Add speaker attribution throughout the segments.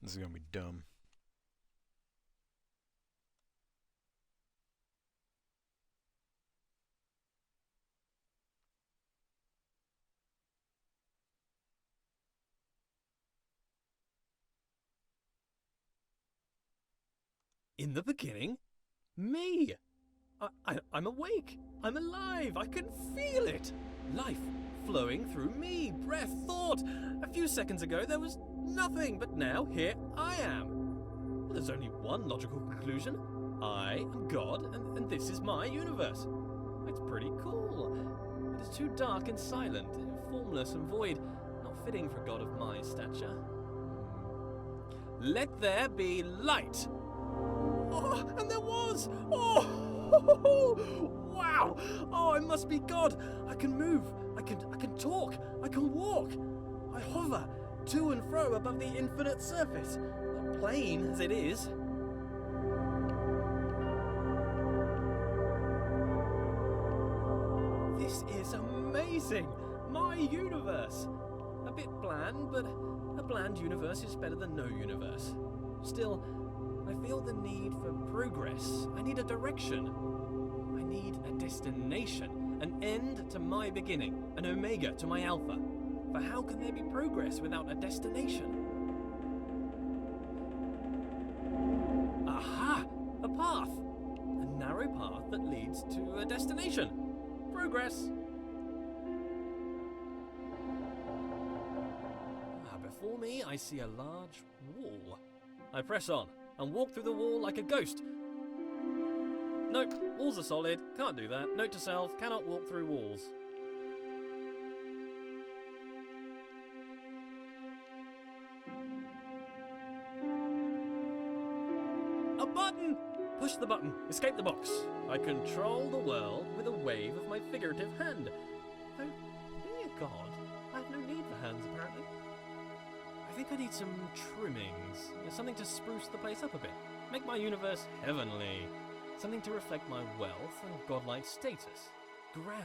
Speaker 1: This is gonna be dumb.
Speaker 2: In the beginning? Me! I'm awake! I'm alive! I can feel it! Life flowing through me, breath, thought! A few seconds ago there was nothing, but now here I am! Well, there's only one logical conclusion. I am God, and this is my universe. It's pretty cool. It is too dark and silent, formless and void, not fitting for a god of my stature. Let there be light! Oh, and there was! Oh! Wow! Oh, I must be God! I can move, I can talk, I can walk. I hover to and fro above the infinite surface, plain as it is. This is amazing! My universe! A bit bland, but a bland universe is better than no universe. Still, I feel the need for progress. I need a direction. I need a destination, an end to my beginning, an omega to my alpha. For how can there be progress without a destination? Aha! A path! A narrow path that leads to a destination. Progress! Before me, I see a large wall. I press on and walk through the wall like a ghost. Nope, walls are solid, can't do that. Note to self, cannot walk through walls. A button! Push the button, escape the box. I control the world with a wave of my figurative hand. Though, being a god, I have no need for hands apparently. I think I need some trimmings, something to spruce the place up a bit, make my universe heavenly, something to reflect my wealth and godlike status. Grand.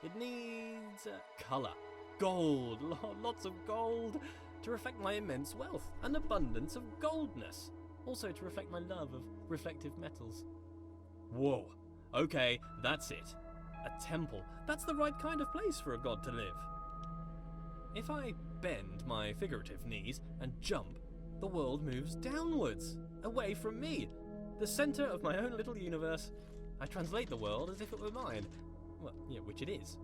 Speaker 2: It needs colour, gold, lots of gold, to reflect my immense wealth, an abundance of goldness, also to reflect my love of reflective metals. Whoa, okay, that's it. A temple, that's the right kind of place for a god to live. If I bend my figurative knees and jump, the world moves downwards, away from me, the centre of my own little universe. I translate the world as if it were mine. Well, yeah, which it is.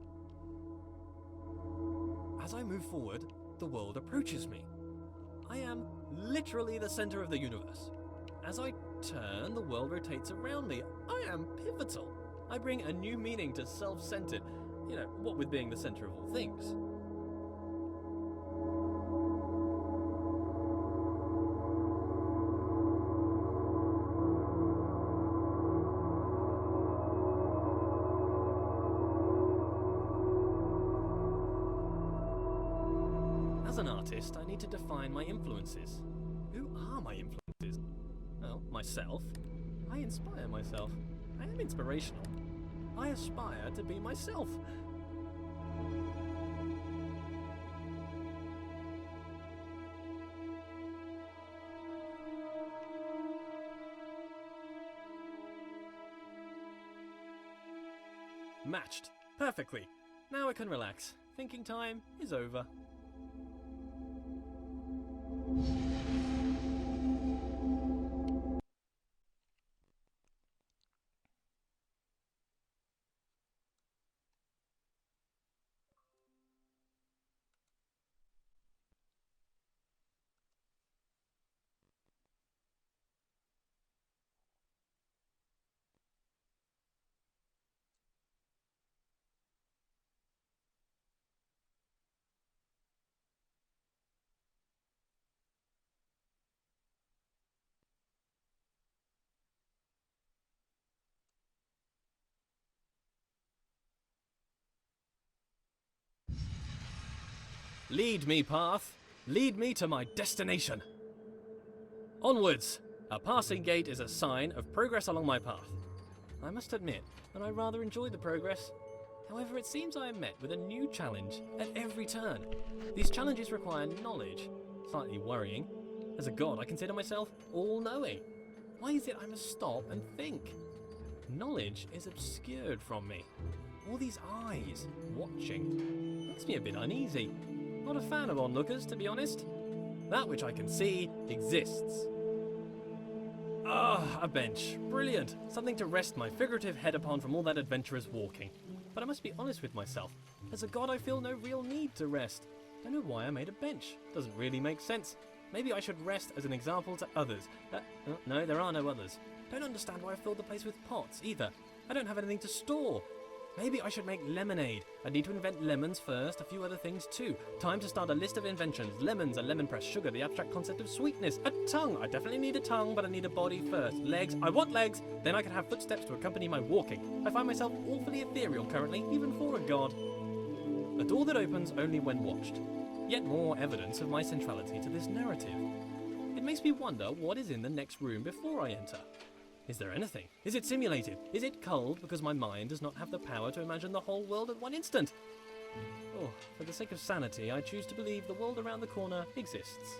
Speaker 2: As I move forward, the world approaches me. I am literally the centre of the universe. As I turn, the world rotates around me. I am pivotal. I bring a new meaning to self-centered, what with being the centre of all things. As an artist, I need to define my influences. Who are my influences? Well, myself. I inspire myself. I am inspirational. I aspire to be myself. Matched. Perfectly. Now I can relax. Thinking time is over. Lead me, path. Lead me to my destination. Onwards! A passing gate is a sign of progress along my path. I must admit that I rather enjoy the progress. However, it seems I am met with a new challenge at every turn. These challenges require knowledge, slightly worrying. As a god, I consider myself all-knowing. Why is it I must stop and think? Knowledge is obscured from me. All these eyes watching makes me a bit uneasy. Not a fan of onlookers, to be honest. That which I can see exists. Ah, a bench. Brilliant. Something to rest my figurative head upon from all that adventurous walking. But I must be honest with myself. As a god, I feel no real need to rest. Don't know why I made a bench. Doesn't really make sense. Maybe I should rest as an example to others. No, there are no others. Don't understand why I filled the place with pots, either. I don't have anything to store. Maybe I should make lemonade. I need to invent lemons first, a few other things too. Time to start a list of inventions. Lemons, a lemon press, sugar, the abstract concept of sweetness. A tongue. I definitely need a tongue, but I need a body first. Legs. I want legs. Then I can have footsteps to accompany my walking. I find myself awfully ethereal currently, even for a god. A door that opens only when watched. Yet more evidence of my centrality to this narrative. It makes me wonder what is in the next room before I enter. Is there anything? Is it simulated? Is it culled because my mind does not have the power to imagine the whole world at one instant? Oh, for the sake of sanity, I choose to believe the world around the corner exists.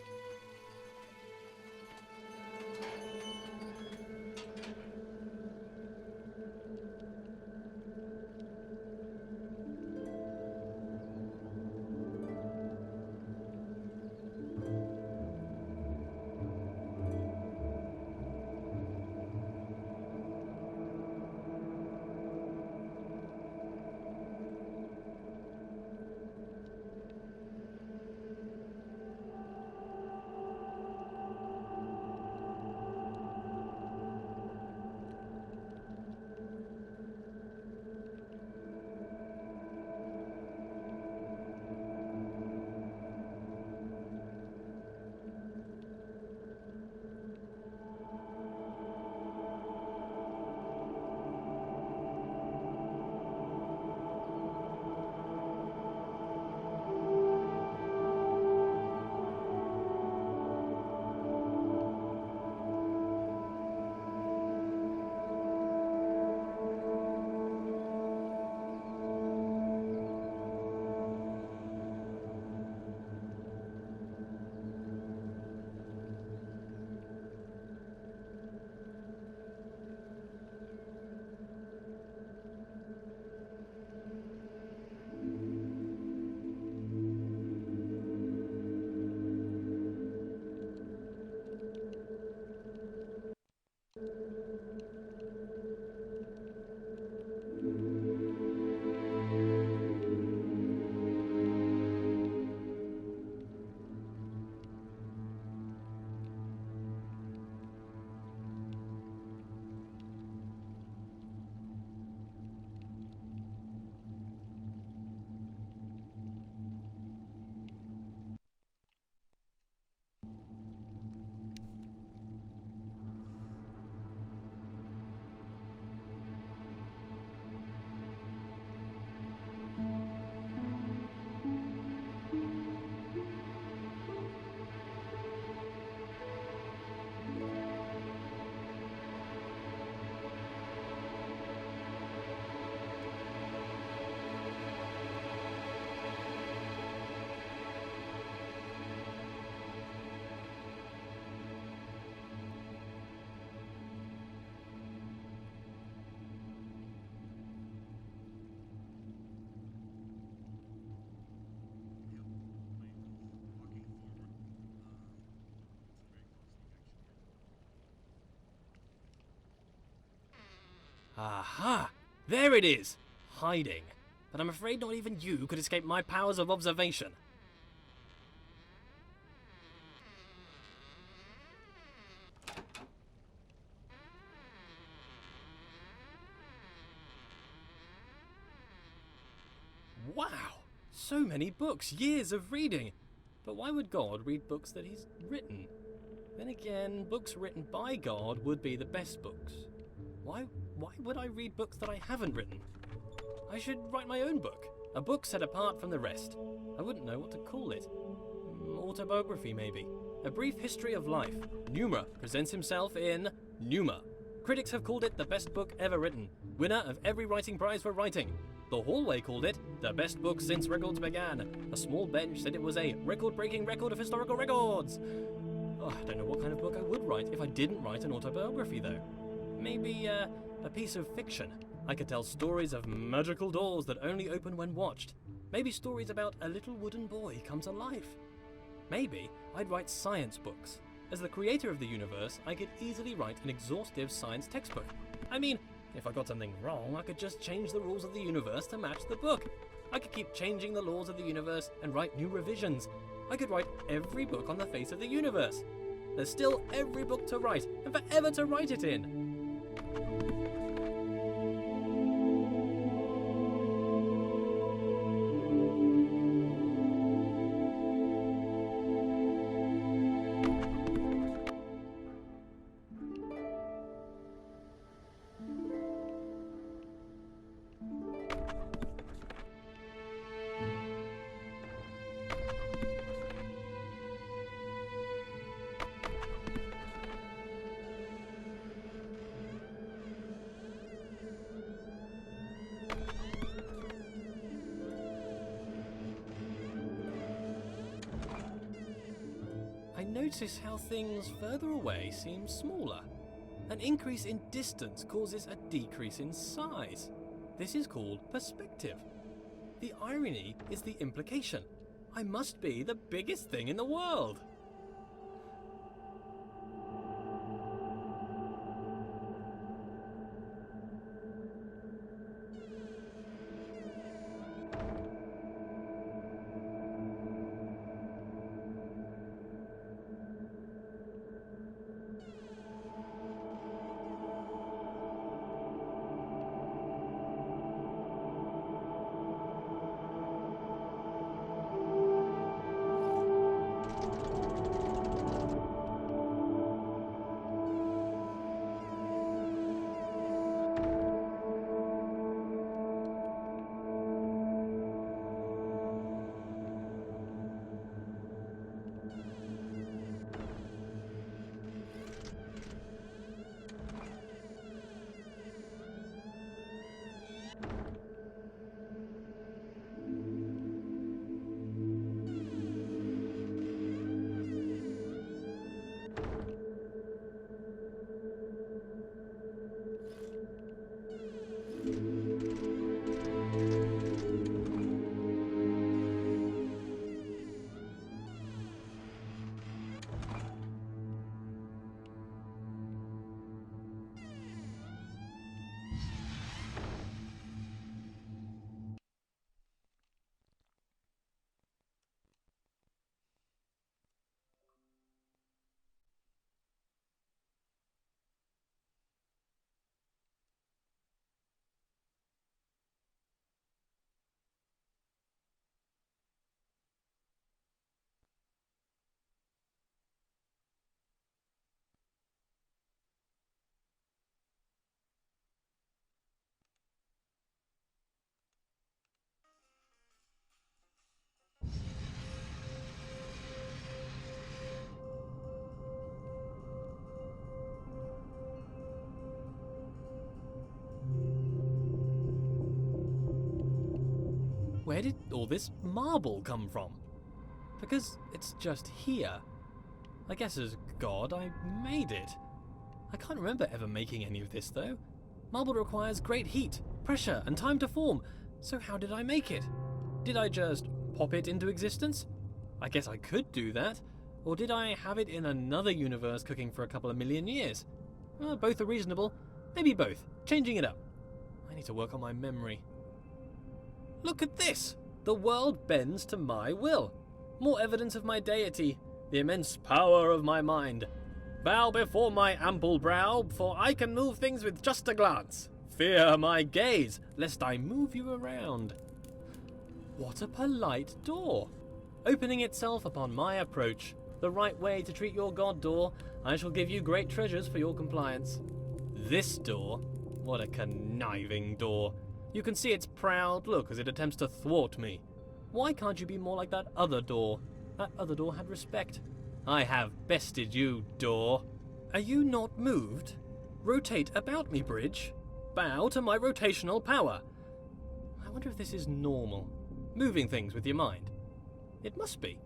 Speaker 2: Aha! There it is! Hiding. But I'm afraid not even you could escape my powers of observation. Wow! So many books, years of reading! But why would God read books that he's written? Then again, books written by God would be the best books. Why would I read books that I haven't written? I should write my own book. A book set apart from the rest. I wouldn't know what to call it. Autobiography, maybe. A brief history of life. Numa presents himself in Numa. Critics have called it the best book ever written. Winner of every writing prize for writing. The Hallway called it the best book since records began. A small bench said it was a record-breaking record of historical records. Oh, I don't know what kind of book I would write if I didn't write an autobiography, though. Maybe a piece of fiction. I could tell stories of magical doors that only open when watched. Maybe stories about a little wooden boy come to life. Maybe I'd write science books. As the creator of the universe, I could easily write an exhaustive science textbook. I mean, if I got something wrong, I could just change the rules of the universe to match the book. I could keep changing the laws of the universe and write new revisions. I could write every book on the face of the universe. There's still every book to write, and forever to write it in. Notice how things further away seem smaller. An increase in distance causes a decrease in size. This is called perspective. The irony is the implication. I must be the biggest thing in the world. Where did all this marble come from? Because it's just here. I guess as God, I made it. I can't remember ever making any of this, though. Marble requires great heat, pressure, and time to form, so how did I make it? Did I just pop it into existence? I guess I could do that. Or did I have it in another universe cooking for a couple of million years? Both are reasonable. Maybe both. Changing it up. I need to work on my memory. Look at this! The world bends to my will. More evidence of my deity, the immense power of my mind. Bow before my ample brow, for I can move things with just a glance. Fear my gaze, lest I move you around. What a polite door! Opening itself upon my approach. The right way to treat your god, door. I shall give you great treasures for your compliance. This door? What a conniving door. You can see its proud look as it attempts to thwart me. Why can't you be more like that other door? That other door had respect. I have bested you, door. Are you not moved? Rotate about me, bridge. Bow to my rotational power. I wonder if this is normal. Moving things with your mind. It must be.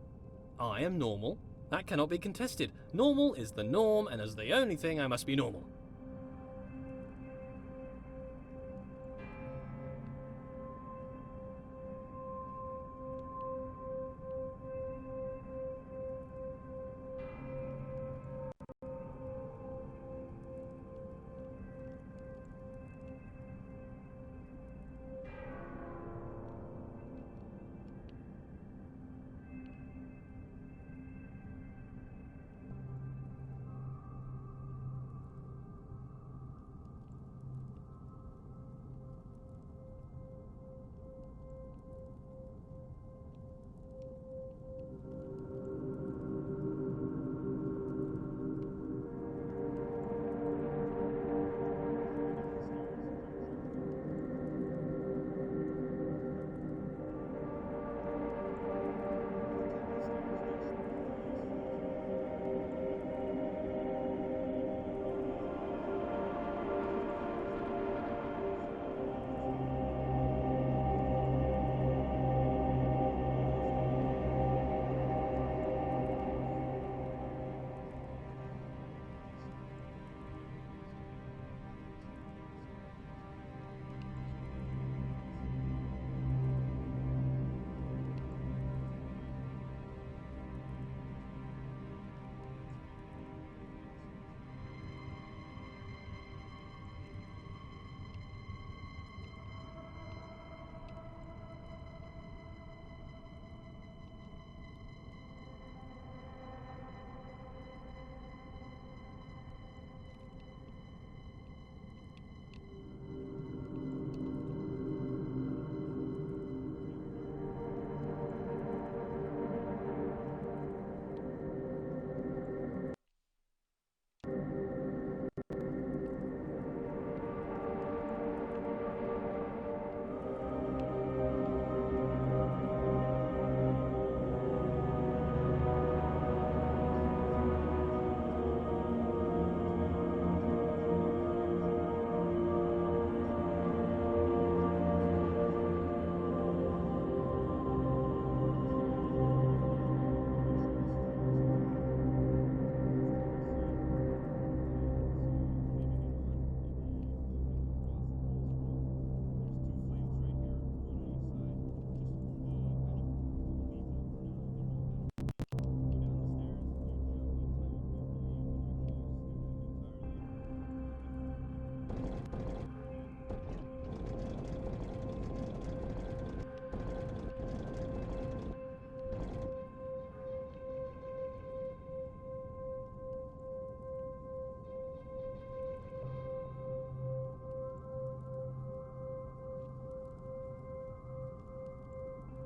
Speaker 2: I am normal. That cannot be contested. Normal is the norm, and as the only thing, I must be normal.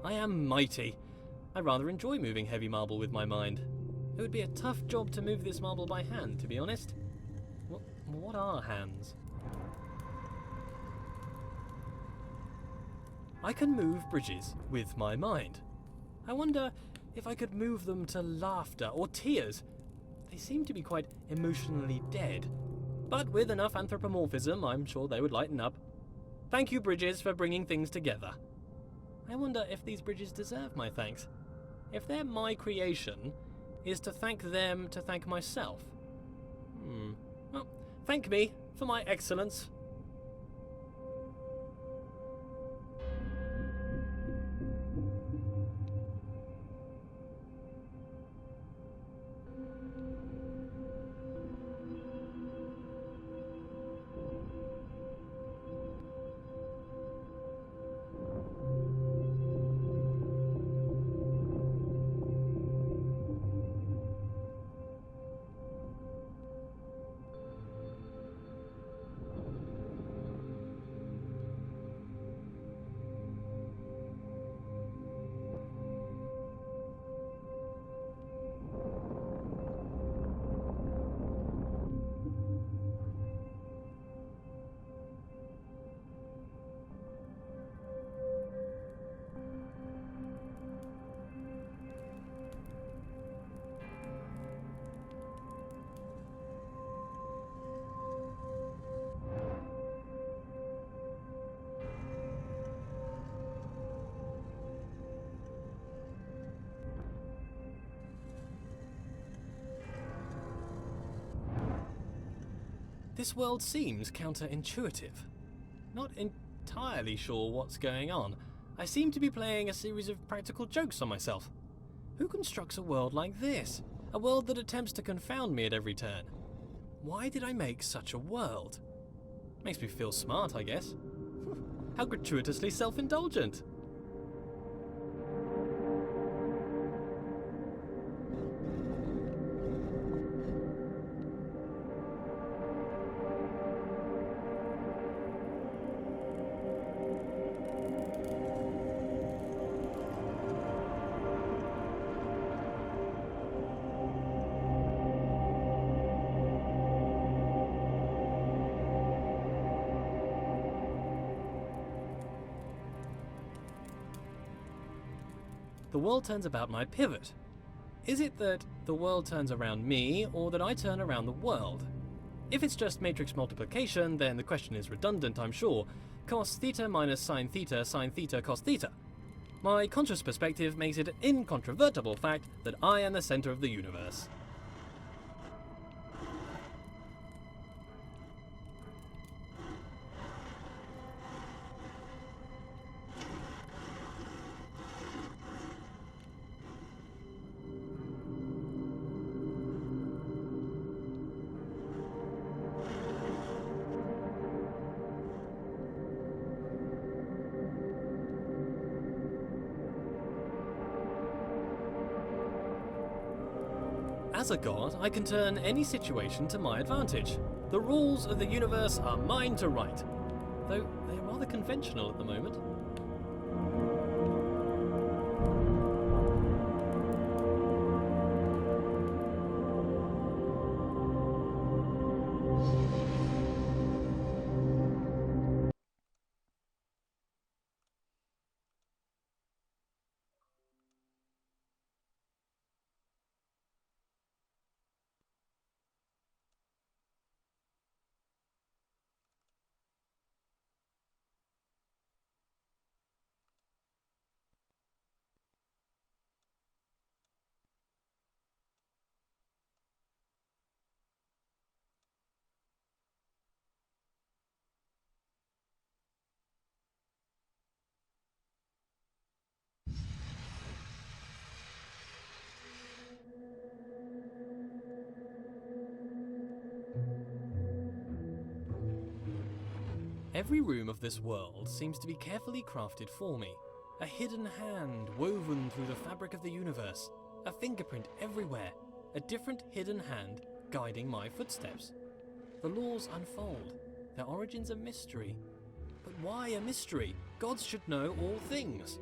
Speaker 2: I am mighty. I rather enjoy moving heavy marble with my mind. It would be a tough job to move this marble by hand, to be honest. What are hands? I can move bridges with my mind. I wonder if I could move them to laughter or tears. They seem to be quite emotionally dead. But with enough anthropomorphism, I'm sure they would lighten up. Thank you, bridges, for bringing things together. I wonder if these bridges deserve my thanks. If they're my creation, is to thank them to thank myself? Well, thank me for my excellence. This world seems counterintuitive. Not entirely sure what's going on. I seem to be playing a series of practical jokes on myself. Who constructs a world like this? A world that attempts to confound me at every turn. Why did I make such a world? Makes me feel smart, I guess. How gratuitously self-indulgent. The world turns about my pivot. Is it that the world turns around me, or that I turn around the world? If it's just matrix multiplication, then the question is redundant, I'm sure. Cos theta minus sine theta cos theta. My conscious perspective makes it an incontrovertible fact that I am the center of the universe. As a god, I can turn any situation to my advantage. The rules of the universe are mine to write, though they're rather conventional at the moment. Every room of this world seems to be carefully crafted for me. A hidden hand woven through the fabric of the universe. A fingerprint everywhere. A different hidden hand guiding my footsteps. The laws unfold. Their origins a mystery. But why a mystery? Gods should know all things.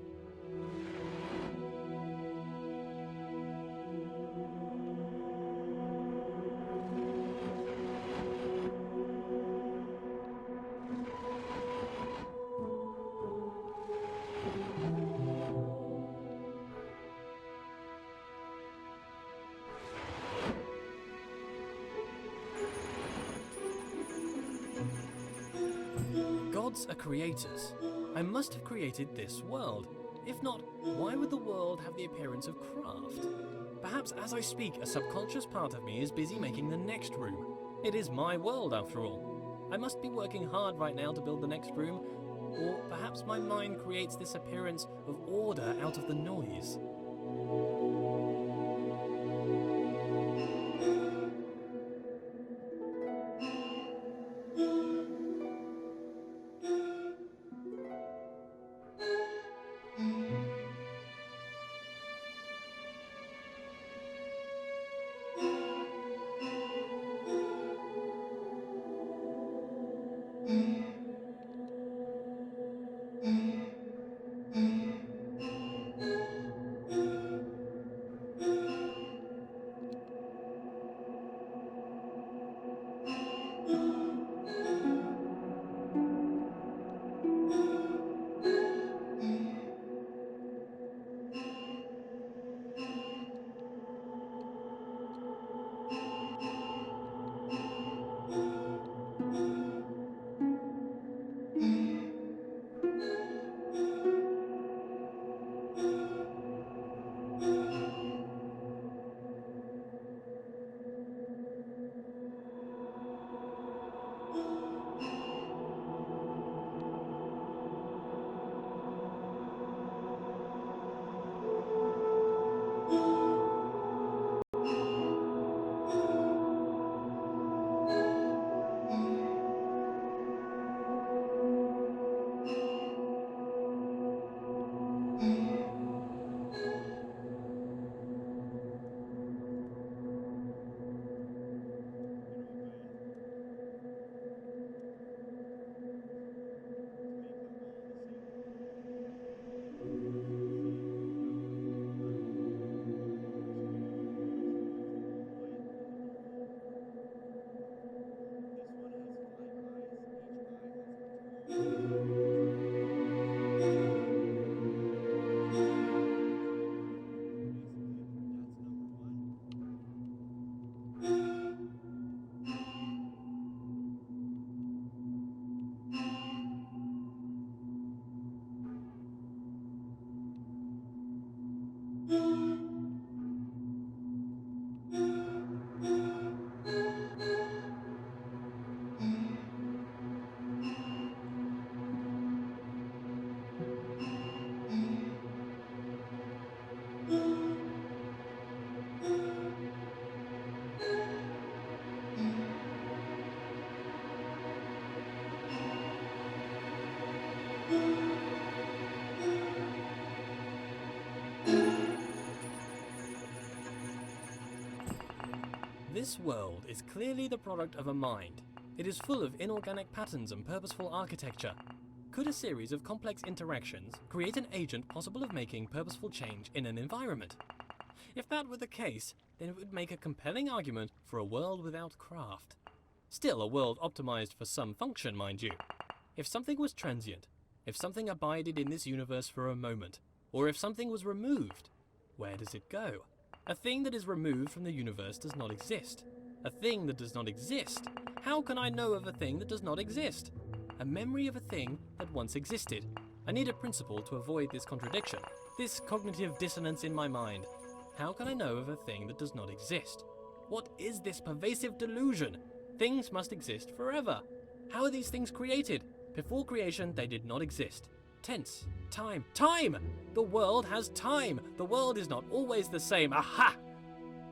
Speaker 2: Gods are creators. I must have created this world. If not, why would the world have the appearance of craft? Perhaps as I speak, a subconscious part of me is busy making the next room. It is my world, after all. I must be working hard right now to build the next room, or perhaps my mind creates this appearance of order out of the noise. This world is clearly the product of a mind. It is full of inorganic patterns and purposeful architecture. Could a series of complex interactions create an agent possible of making purposeful change in an environment? If that were the case, then it would make a compelling argument for a world without craft. Still a world optimized for some function, mind you. If something was transient, if something abided in this universe for a moment, or if something was removed, where does it go? A thing that is removed from the universe does not exist. A thing that does not exist? How can I know of a thing that does not exist? A memory of a thing that once existed. I need a principle to avoid this contradiction, this cognitive dissonance in my mind. How can I know of a thing that does not exist? What is this pervasive delusion? Things must exist forever. How are these things created? Before creation, they did not exist. Tense. Time. Time! The world has time. The world is not always the same. Aha!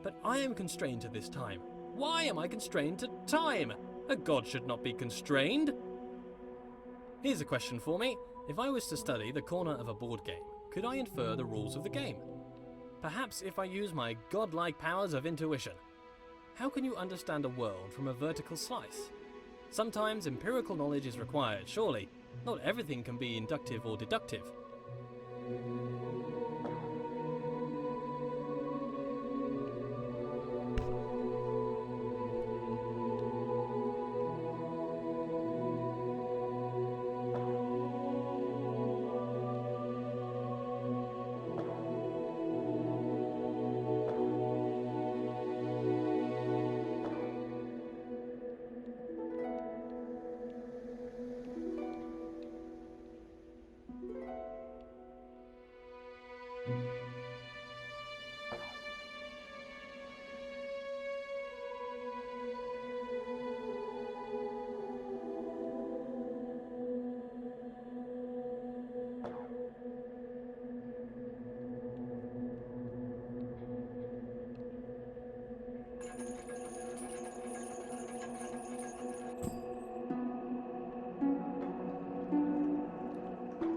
Speaker 2: But I am constrained to this time. Why am I constrained to time? A god should not be constrained. Here's a question for me. If I was to study the corner of a board game, could I infer the rules of the game? Perhaps if I use my godlike powers of intuition. How can you understand a world from a vertical slice? Sometimes empirical knowledge is required, surely. Not everything can be inductive or deductive.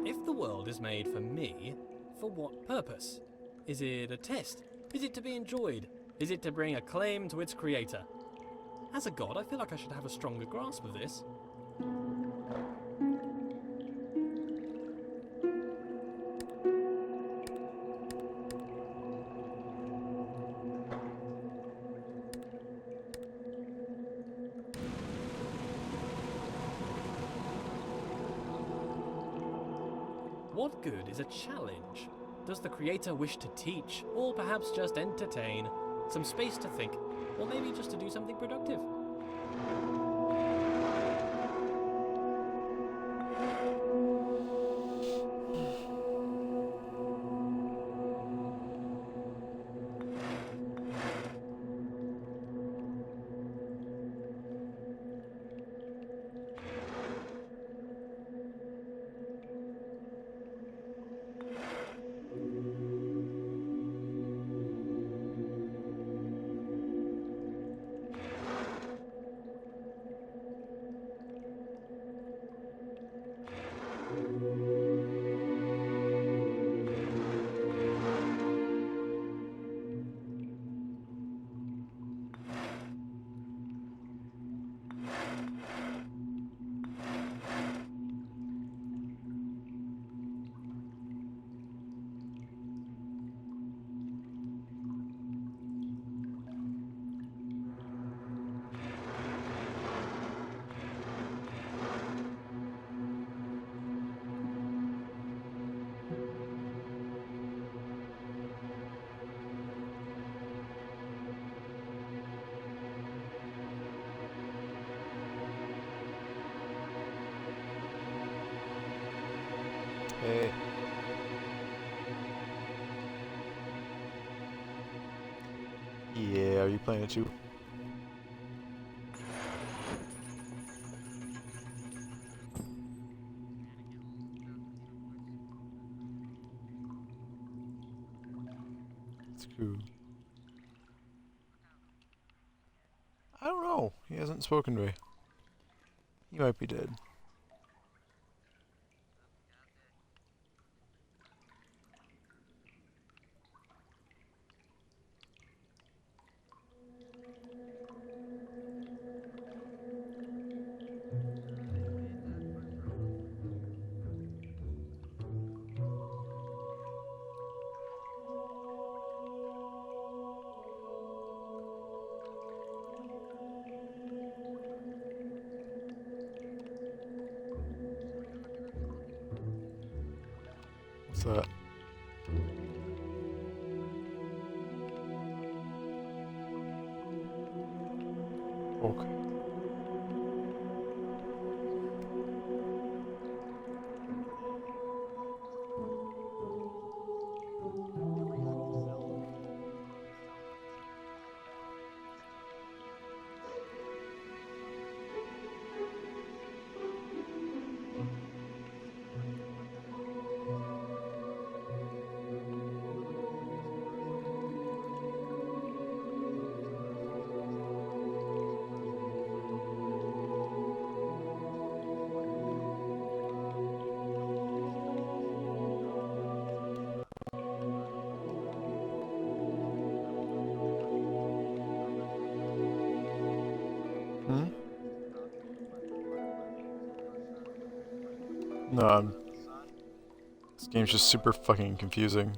Speaker 2: If the world is made for me, for what purpose? Is it a test? Is it to be enjoyed? Is it to bring acclaim to its creator? As a god, I feel like I should have a stronger grasp of this. What good is a challenge? Does the creator wish to teach, or perhaps just entertain? Some space to think, or maybe just to do something productive?
Speaker 1: Yeah, are you playing it too? It's cool. I don't know. He hasn't spoken to me. He might be dead. What's that? Okay. Hmm? No, this game's just super fucking confusing.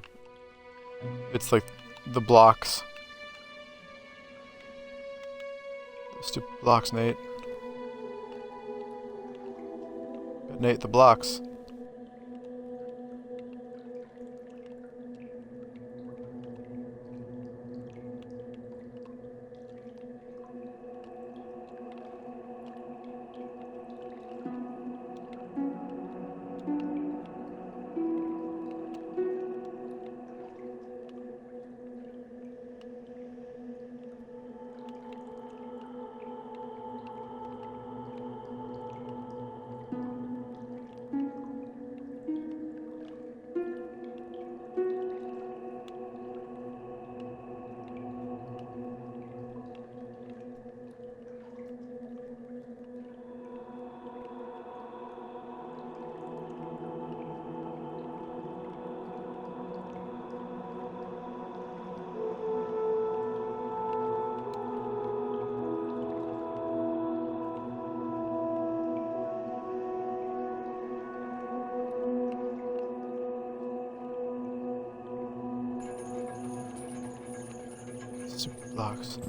Speaker 1: It's like the blocks. The stupid blocks, Nate. But Nate, the blocks. Stupid blocks.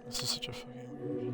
Speaker 1: This is such a fucking weird.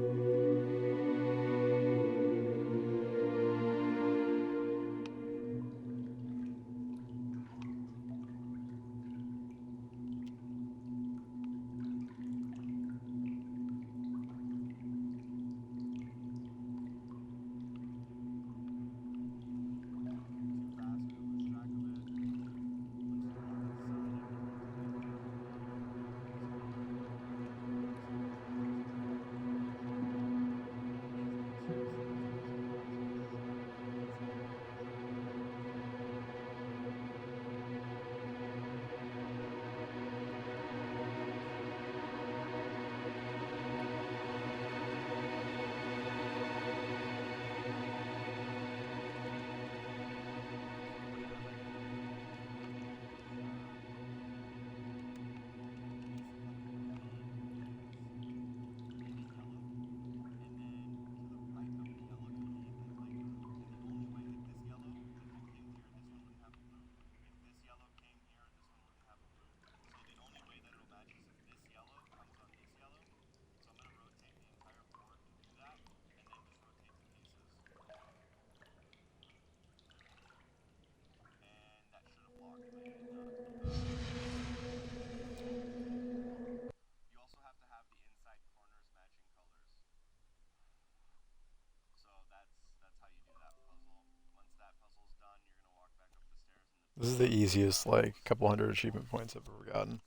Speaker 1: This is the easiest, like, couple hundred achievement points I've ever gotten.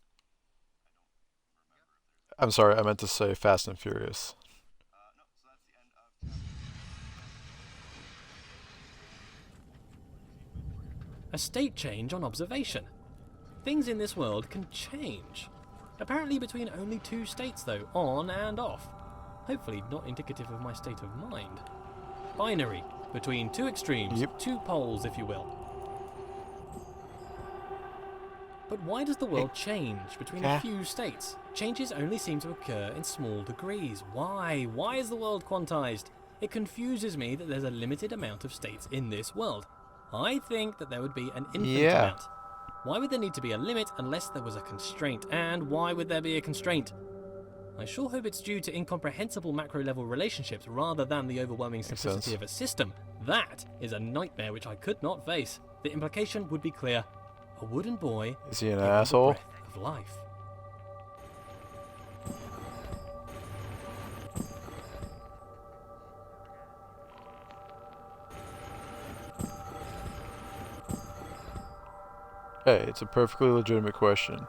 Speaker 1: I'm sorry, I meant to say Fast and Furious.
Speaker 2: A state change on observation. Things in this world can change. Apparently between only 2 states though, on and off. Hopefully not indicative of my state of mind. Binary, between 2 extremes,
Speaker 1: Yep.
Speaker 2: 2 poles if you will. But why does the world change between a few states? Changes only seem to occur in small degrees. Why? Why is the world quantized? It confuses me that there's a limited amount of states in this world. I think that there would be an infinite amount. Why would there need to be a limit unless there was a constraint? And why would there be a constraint? I sure hope it's due to incomprehensible macro-level relationships rather than the overwhelming simplicity of a system. That is a nightmare which I could not face. The implication would be clear. A wooden boy
Speaker 1: Is he an
Speaker 2: given the
Speaker 1: asshole?
Speaker 2: breath of life.
Speaker 1: Hey, it's a perfectly legitimate question.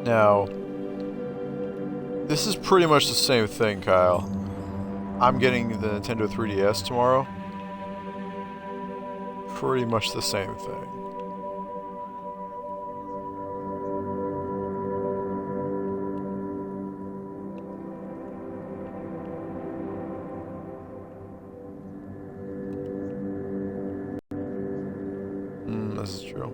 Speaker 1: Now, this is pretty much the same thing, Kyle. I'm getting the Nintendo 3DS tomorrow. Pretty much the same thing. This is true.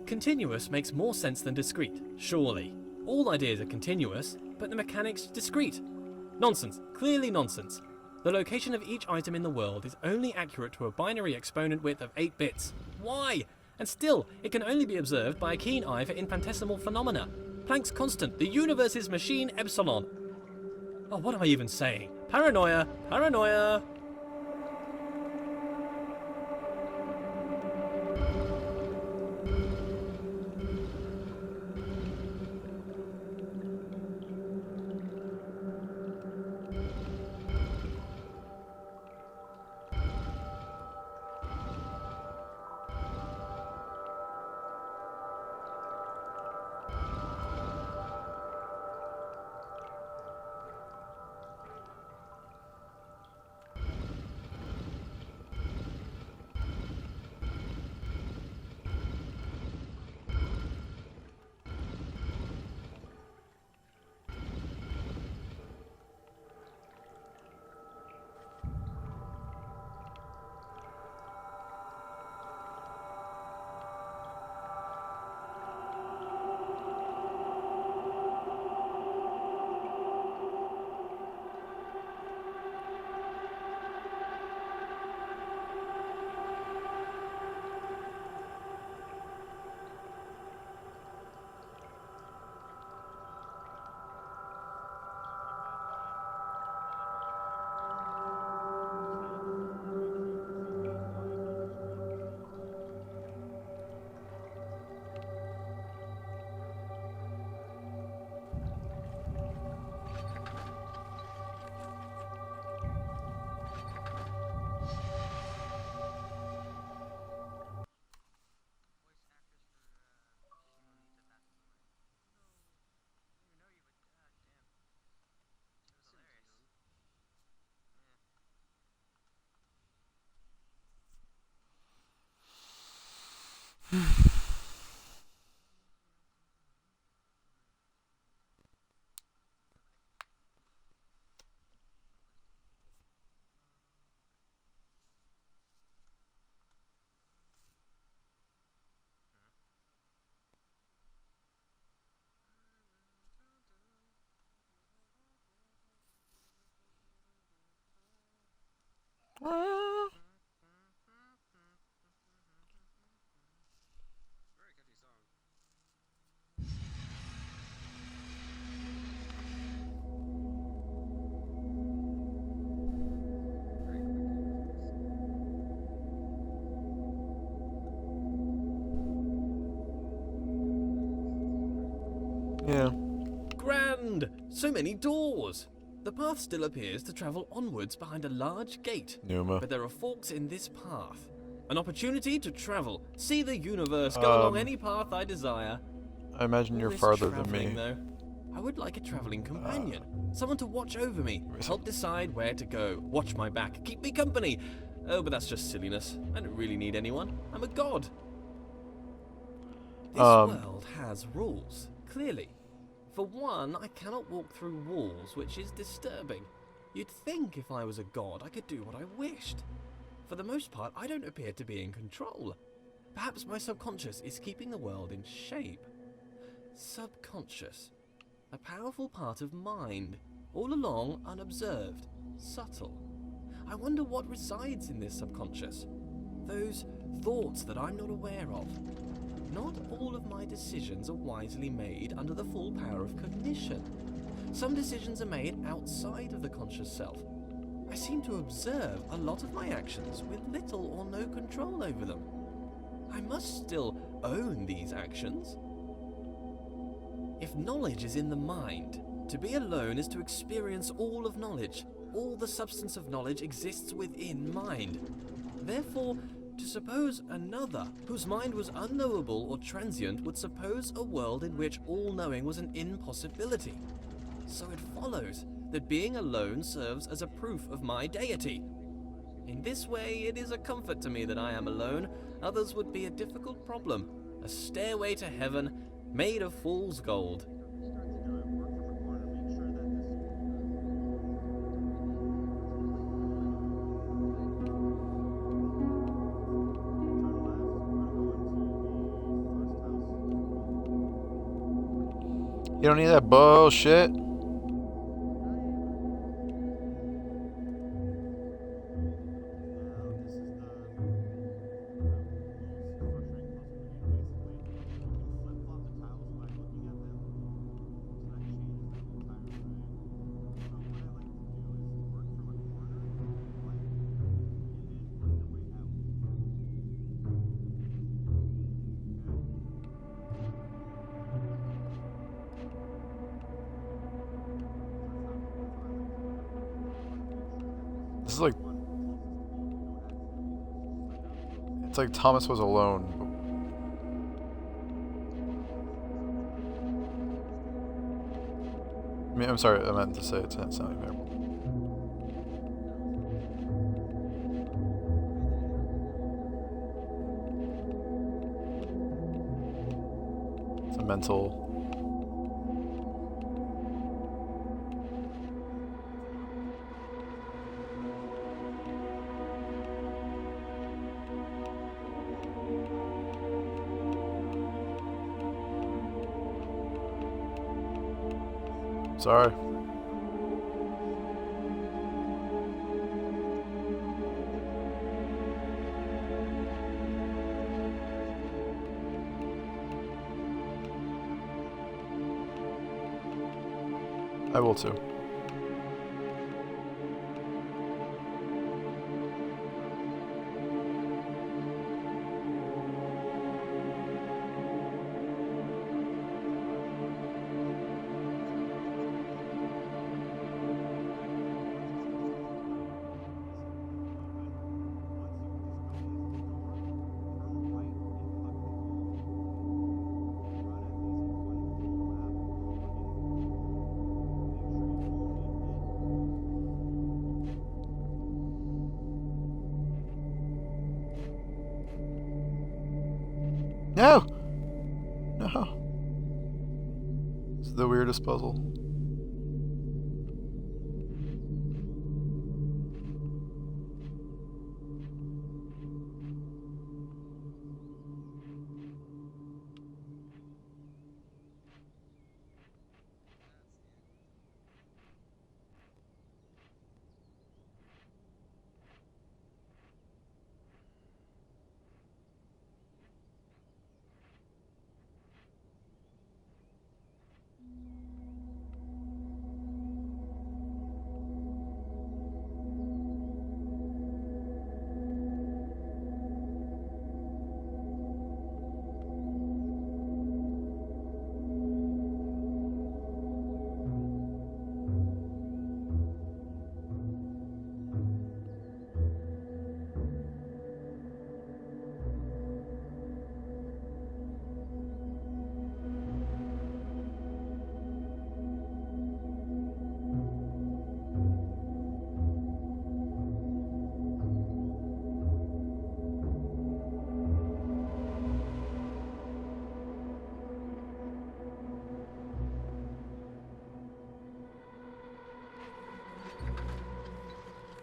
Speaker 2: Continuous makes more sense than discrete, surely. All ideas are continuous, but the mechanics discrete. Nonsense, clearly nonsense. The location of each item in the world is only accurate to a binary exponent width of 8 bits. Why? And still, it can only be observed by a keen eye for infinitesimal phenomena. Planck's constant, the universe's machine epsilon. Oh, what am I even saying? Paranoia, paranoia!
Speaker 1: Yeah.
Speaker 2: Grand! So many doors! The path still appears to travel onwards behind a large gate.
Speaker 1: Numa.
Speaker 2: But there are forks in this path. An opportunity to travel, see the universe, go along any path I desire.
Speaker 1: I imagine
Speaker 2: All
Speaker 1: you're
Speaker 2: this
Speaker 1: farther than
Speaker 2: travelling,
Speaker 1: me.
Speaker 2: though. I would like a travelling companion. Someone to watch over me, help decide where to go, watch my back, keep me company. Oh, but that's just silliness. I don't really need anyone. I'm a god. This world has rules, clearly. For one, I cannot walk through walls, which is disturbing. You'd think if I was a god, I could do what I wished. For the most part, I don't appear to be in control. Perhaps my subconscious is keeping the world in shape. Subconscious. A powerful part of mind, all along unobserved, subtle. I wonder what resides in this subconscious. Those thoughts that I'm not aware of. Not all of my decisions are wisely made under the full power of cognition. Some decisions are made outside of the conscious self. I seem to observe a lot of my actions with little or no control over them. I must still own these actions. If knowledge is in the mind, to be alone is to experience all of knowledge. All the substance of knowledge exists within mind. Therefore, to suppose another, whose mind was unknowable or transient, would suppose a world in which all-knowing was an impossibility. So it follows that being alone serves as a proof of my deity. In this way, it is a comfort to me that I am alone. Others would be a difficult problem, a stairway to heaven made of fool's gold.
Speaker 1: You don't need that bullshit. This is like... It's like Thomas was alone. I mean, I'm sorry, I meant to say it's not sounding terrible. It's a mental... Sorry. I will too. No! No. It's the weirdest puzzle.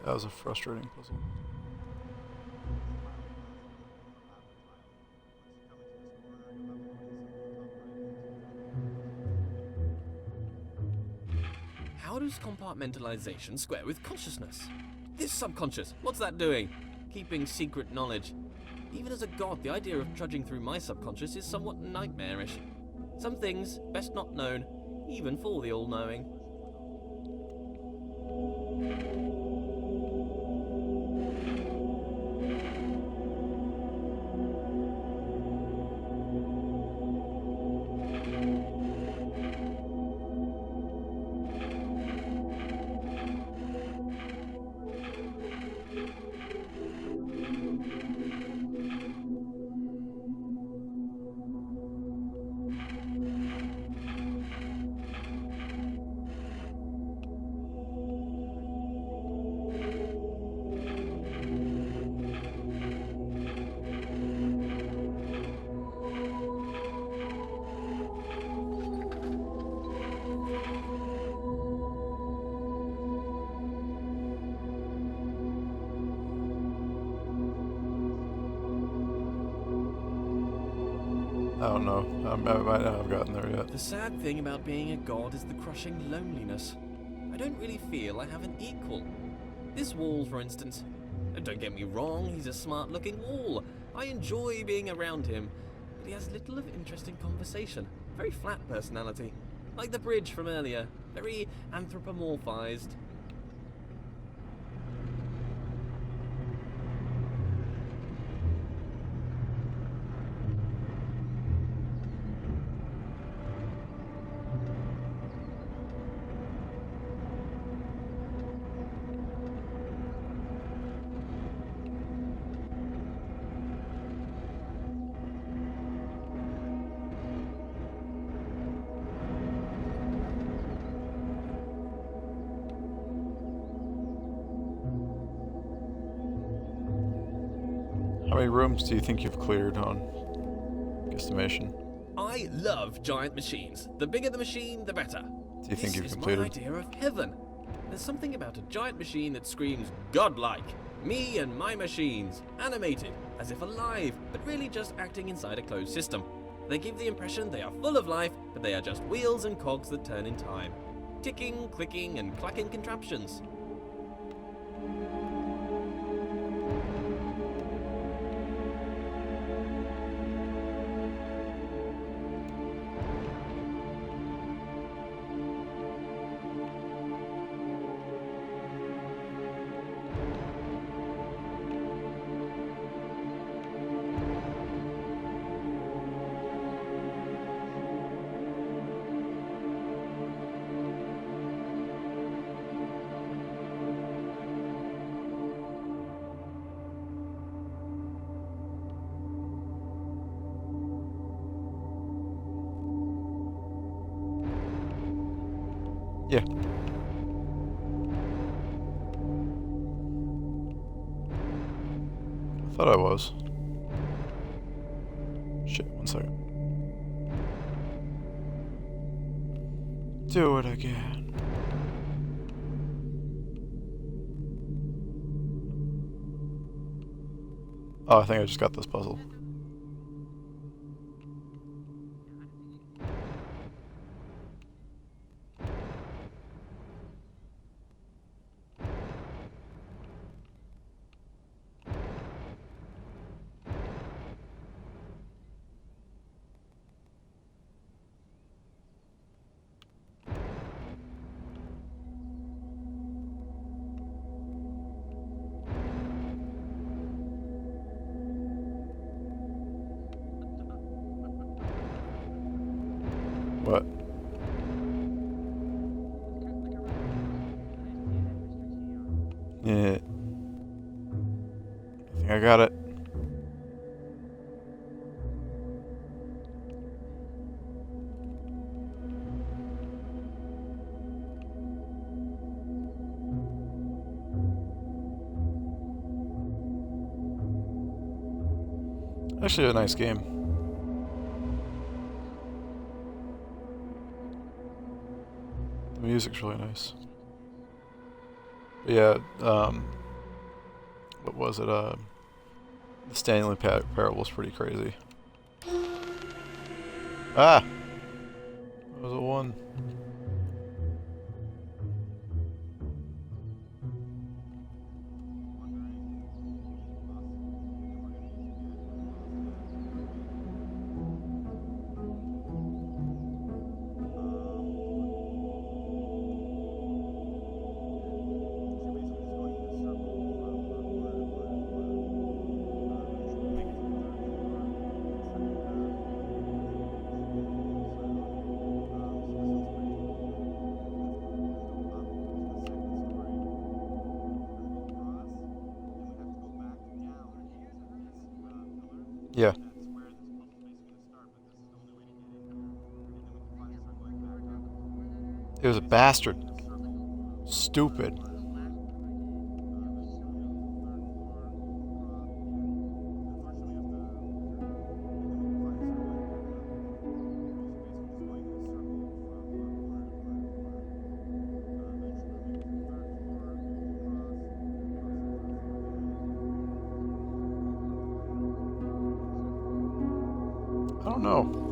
Speaker 1: That was a frustrating puzzle.
Speaker 2: How does compartmentalization square with consciousness? This subconscious, what's that doing? Keeping secret knowledge. Even as a god, the idea of trudging through my subconscious is somewhat nightmarish. Some things best not known, even for the all-knowing.
Speaker 1: I don't know. I might not have gotten there yet.
Speaker 2: The sad thing about being a god is the crushing loneliness. I don't really feel I have an equal. This wall, for instance. Don't get me wrong, he's a smart-looking wall. I enjoy being around him, but he has little of interesting conversation. Very flat personality. Like the bridge from earlier. Very anthropomorphized.
Speaker 1: How many rooms do you think you've cleared on guesstimation?
Speaker 2: I love giant machines. The bigger the machine, the better.
Speaker 1: Do you think you've
Speaker 2: This is
Speaker 1: completed?
Speaker 2: my idea of heaven. There's something about a giant machine that screams godlike. Me and my machines, animated, as if alive, but really just acting inside a closed system. They give the impression they are full of life, but they are just wheels and cogs that turn in time. Ticking, clicking, and clacking contraptions.
Speaker 1: Yeah. I thought I was. Shit, one sec. Do it again. Oh, I think I just got this puzzle. What? Yeah. I think I got it. Actually, a nice game. The music's really nice. But yeah, what was it? The Stanley Parable is pretty crazy. Ah! That was a 1. Yeah. It was a bastard. Stupid. I don't know.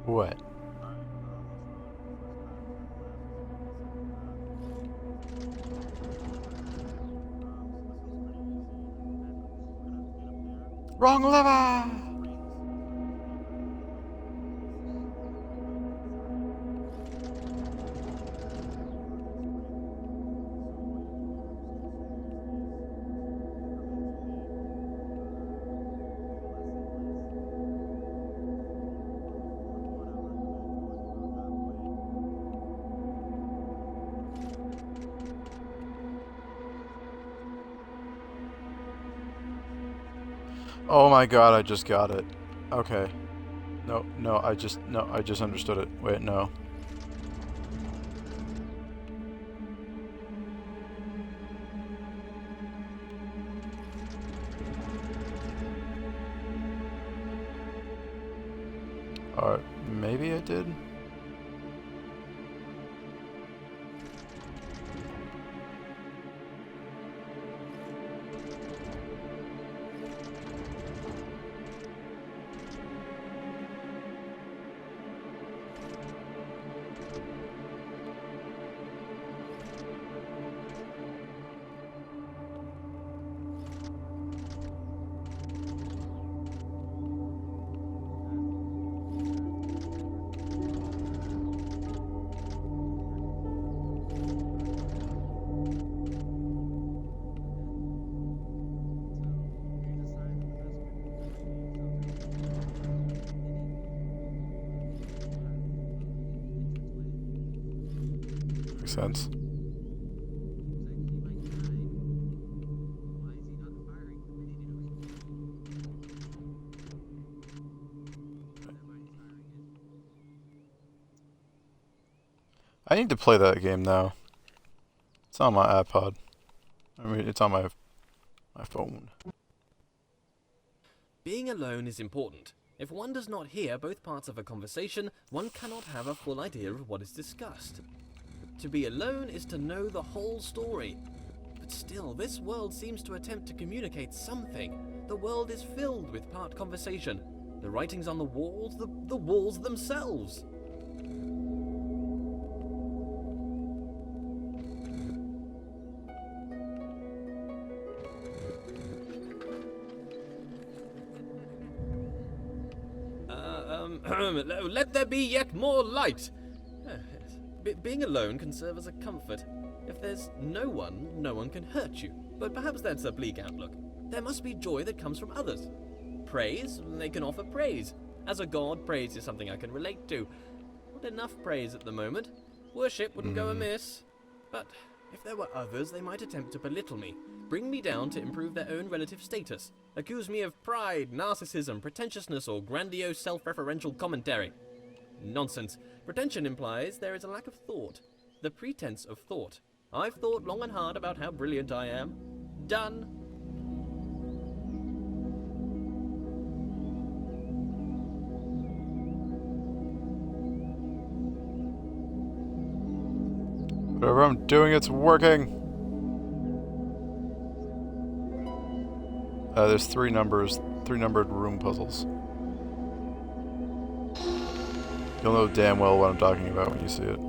Speaker 1: What? Wrong lever! Oh my god, I just got it. Okay. No, I just understood it. Wait, no. Maybe I did? Makes sense. I need to play that game now. It's on my iPod. I mean, it's on my phone.
Speaker 2: Being alone is important. If one does not hear both parts of a conversation, one cannot have a full idea of what is discussed. To be alone is to know the whole story. But still, this world seems to attempt to communicate something. The world is filled with part conversation. The writings on the walls, the walls themselves. Let there be yet more light. Being alone can serve as a comfort. If there's no one can hurt you. But perhaps that's a bleak outlook. There must be joy that comes from others. Praise, they can offer praise. As a god, praise is something I can relate to. Not enough praise at the moment. Worship wouldn't go amiss. But if there were others, they might attempt to belittle me, bring me down to improve their own relative status, accuse me of pride, narcissism, pretentiousness, or grandiose self-referential commentary. Nonsense. Pretension implies there is a lack of thought. The pretense of thought. I've thought long and hard about how brilliant I am. Done.
Speaker 1: Whatever I'm doing, it's working. There's three numbered room puzzles. You'll know damn well what I'm talking about when you see it.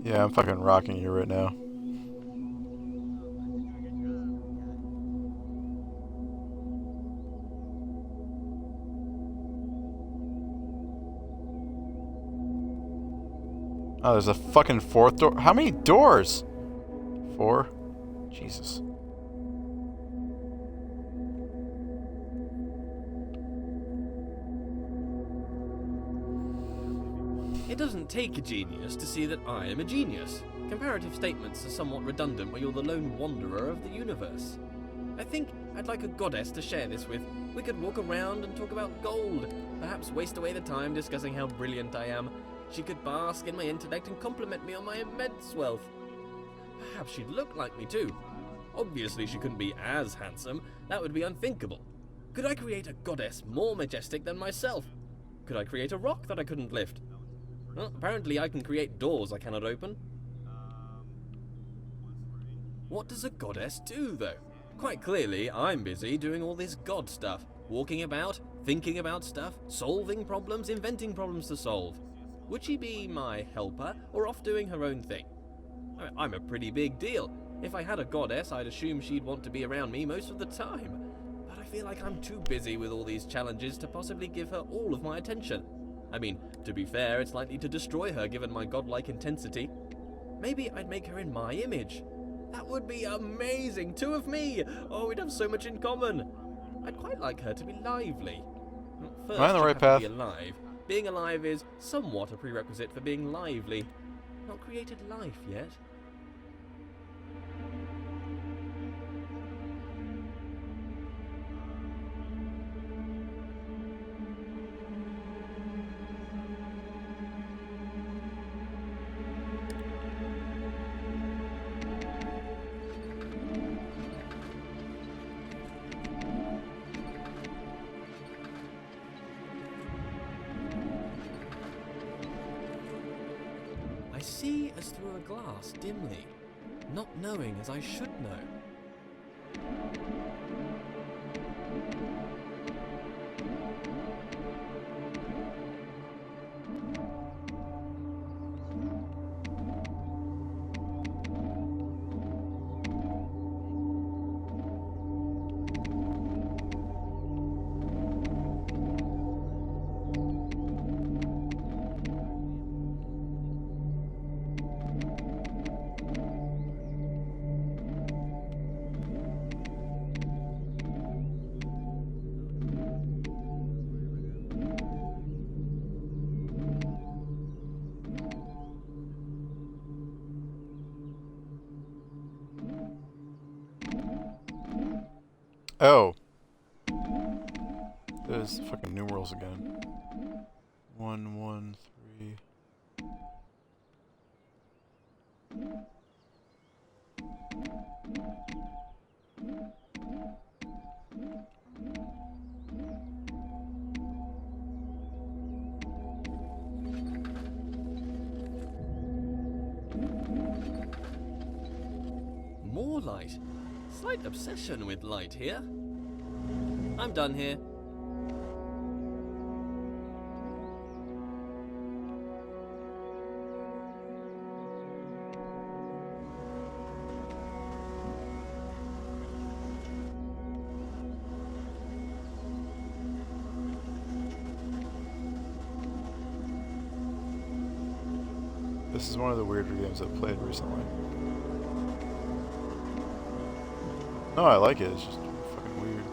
Speaker 1: Yeah, I'm fucking rocking you right now. Oh, there's a fucking fourth door. How many doors? 4? Jesus.
Speaker 2: It doesn't take a genius to see that I am a genius. Comparative statements are somewhat redundant when you're the lone wanderer of the universe. I think I'd like a goddess to share this with. We could walk around and talk about gold, perhaps waste away the time discussing how brilliant I am. She could bask in my intellect and compliment me on my immense wealth. Perhaps she'd look like me too. Obviously she couldn't be as handsome, that would be unthinkable. Could I create a goddess more majestic than myself? Could I create a rock that I couldn't lift? Well, apparently I can create doors I cannot open. What does a goddess do, though? Quite clearly, I'm busy doing all this god stuff. Walking about, thinking about stuff, solving problems, inventing problems to solve. Would she be my helper, or off doing her own thing? I'm a pretty big deal. If I had a goddess, I'd assume she'd want to be around me most of the time. But I feel like I'm too busy with all these challenges to possibly give her all of my attention. I mean, to be fair, it's likely to destroy her given my godlike intensity. Maybe I'd make her in my image. That would be amazing! 2 of me! Oh, we'd have so much in common. I'd quite like her to be lively. First,
Speaker 1: Am I on the right path?
Speaker 2: Be alive. Being alive is somewhat a prerequisite for being lively. Not created life yet. I see as through a glass dimly, not knowing as I should know.
Speaker 1: Oh. There's fucking numerals again. 1, 1, 3.
Speaker 2: More light. Slight obsession with light here. I'm done here.
Speaker 1: This is one of the weirder games I've played recently. No, I like it. It's just fucking weird.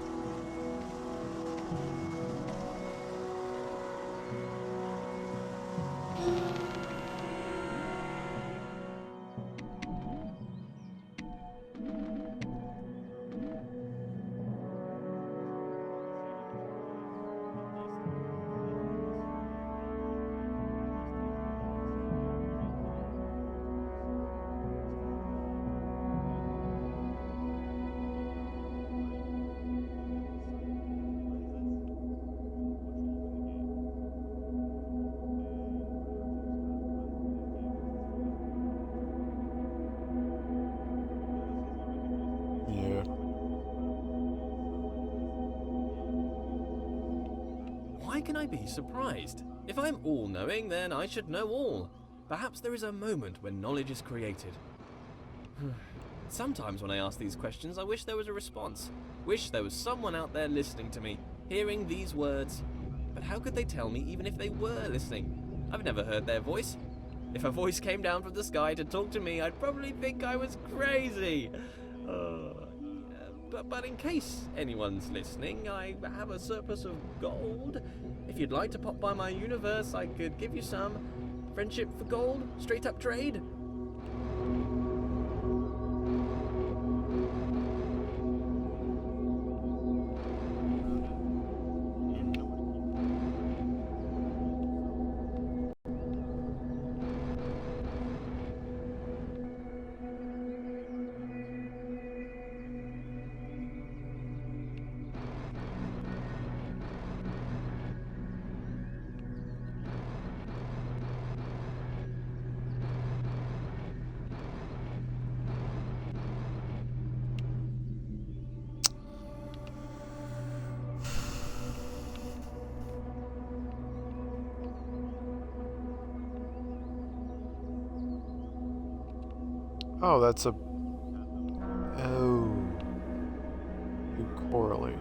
Speaker 1: Yeah.
Speaker 2: Why can I be surprised? If I'm all-knowing, then I should know all. Perhaps there is a moment when knowledge is created. Sometimes when I ask these questions, I wish there was a response. Wish there was someone out there listening to me, hearing these words. But how could they tell me even if they were listening? I've never heard their voice. If a voice came down from the sky to talk to me, I'd probably think I was crazy. But in case anyone's listening, I have a surplus of gold. If you'd like to pop by my universe, I could give you some. Friendship for gold? Straight up trade?
Speaker 1: Oh, that's a... Oh. You correlate.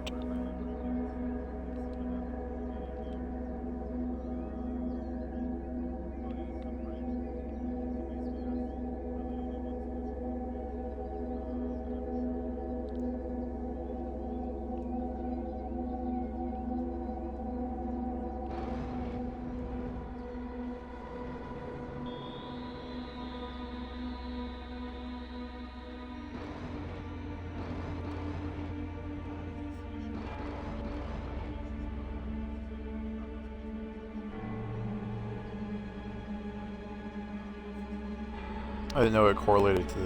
Speaker 1: I didn't know it correlated to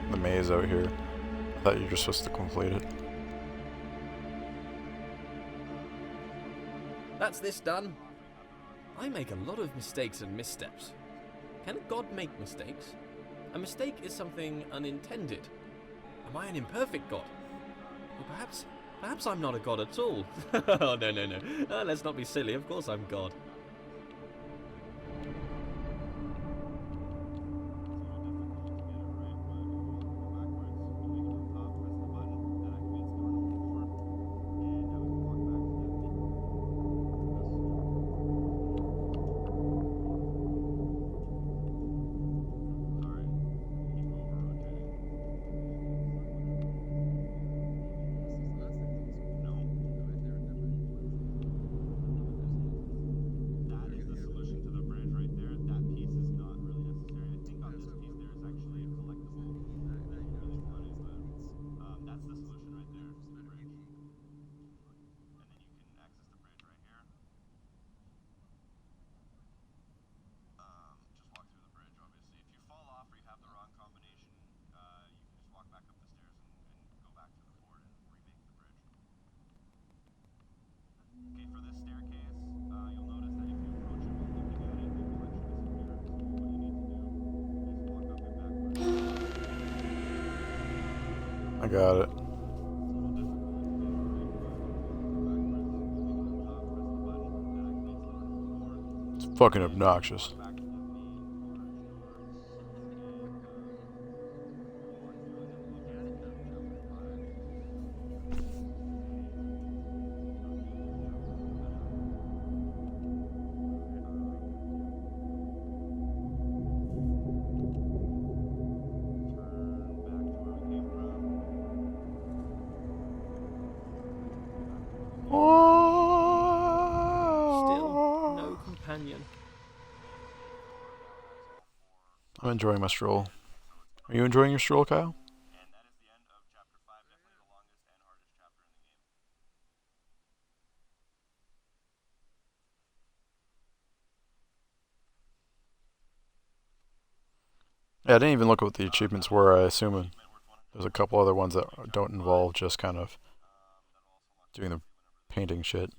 Speaker 1: the maze out here. I thought you were just supposed to complete it.
Speaker 2: That's this done. I make a lot of mistakes and missteps. Can a god make mistakes? A mistake is something unintended. Am I an imperfect god? Or perhaps I'm not a god at all. Oh, no. Let's not be silly. Of course I'm god.
Speaker 1: I got it. It's fucking obnoxious.
Speaker 2: Still no companion.
Speaker 1: I'm enjoying my stroll. Are you enjoying your stroll, Kyle? Yeah, I didn't even look at what the achievements were. I assume there's a couple other ones that don't involve just kind of doing the painting shit.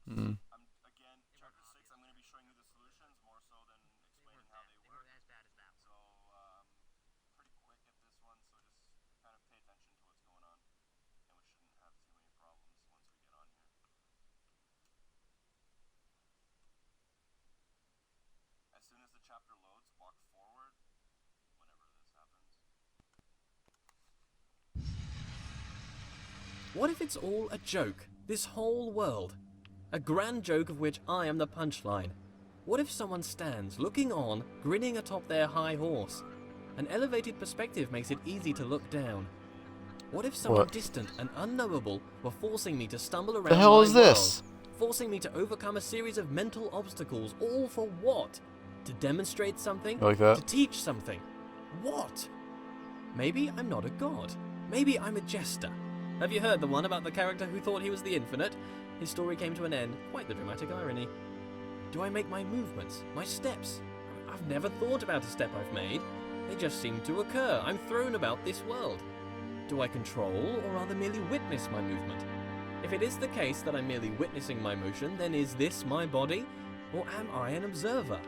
Speaker 1: Mm.
Speaker 2: What if it's all a joke? This whole world? A grand joke of which I am the punchline. What if someone stands, looking on, grinning atop their high horse? An elevated perspective makes it easy to look down. What if someone
Speaker 1: What?
Speaker 2: distant and unknowable were forcing me to stumble around
Speaker 1: The hell
Speaker 2: my
Speaker 1: is this?
Speaker 2: world, forcing me to overcome a series of mental obstacles, all for what? To demonstrate something?
Speaker 1: You like that?
Speaker 2: To teach something? What? Maybe I'm not a god. Maybe I'm a jester. Have you heard the one about the character who thought he was the infinite? His story came to an end. Quite the dramatic irony. Do I make my movements, my steps? I've never thought about a step I've made. They just seem to occur. I'm thrown about this world. Do I control or rather merely witness my movement? If it is the case that I'm merely witnessing my motion, then is this my body? Or am I an observer?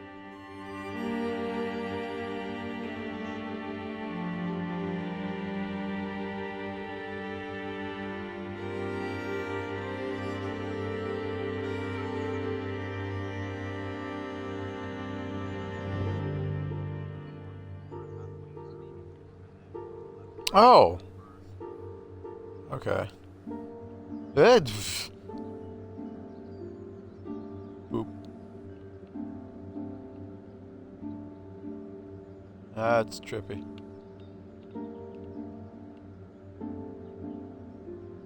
Speaker 1: Oh. Okay. Boop. That's trippy.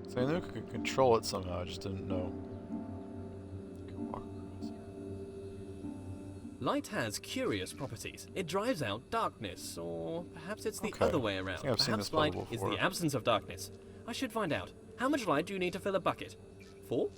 Speaker 1: So I knew I could control it somehow, I just didn't know.
Speaker 2: Light has curious properties. It drives out darkness, or perhaps it's the
Speaker 1: Okay.
Speaker 2: other way around.
Speaker 1: I think I've seen
Speaker 2: Perhaps
Speaker 1: this
Speaker 2: light
Speaker 1: puzzle
Speaker 2: is
Speaker 1: before.
Speaker 2: the absence of darkness. I should find out. How much light do you need to fill a bucket? 4?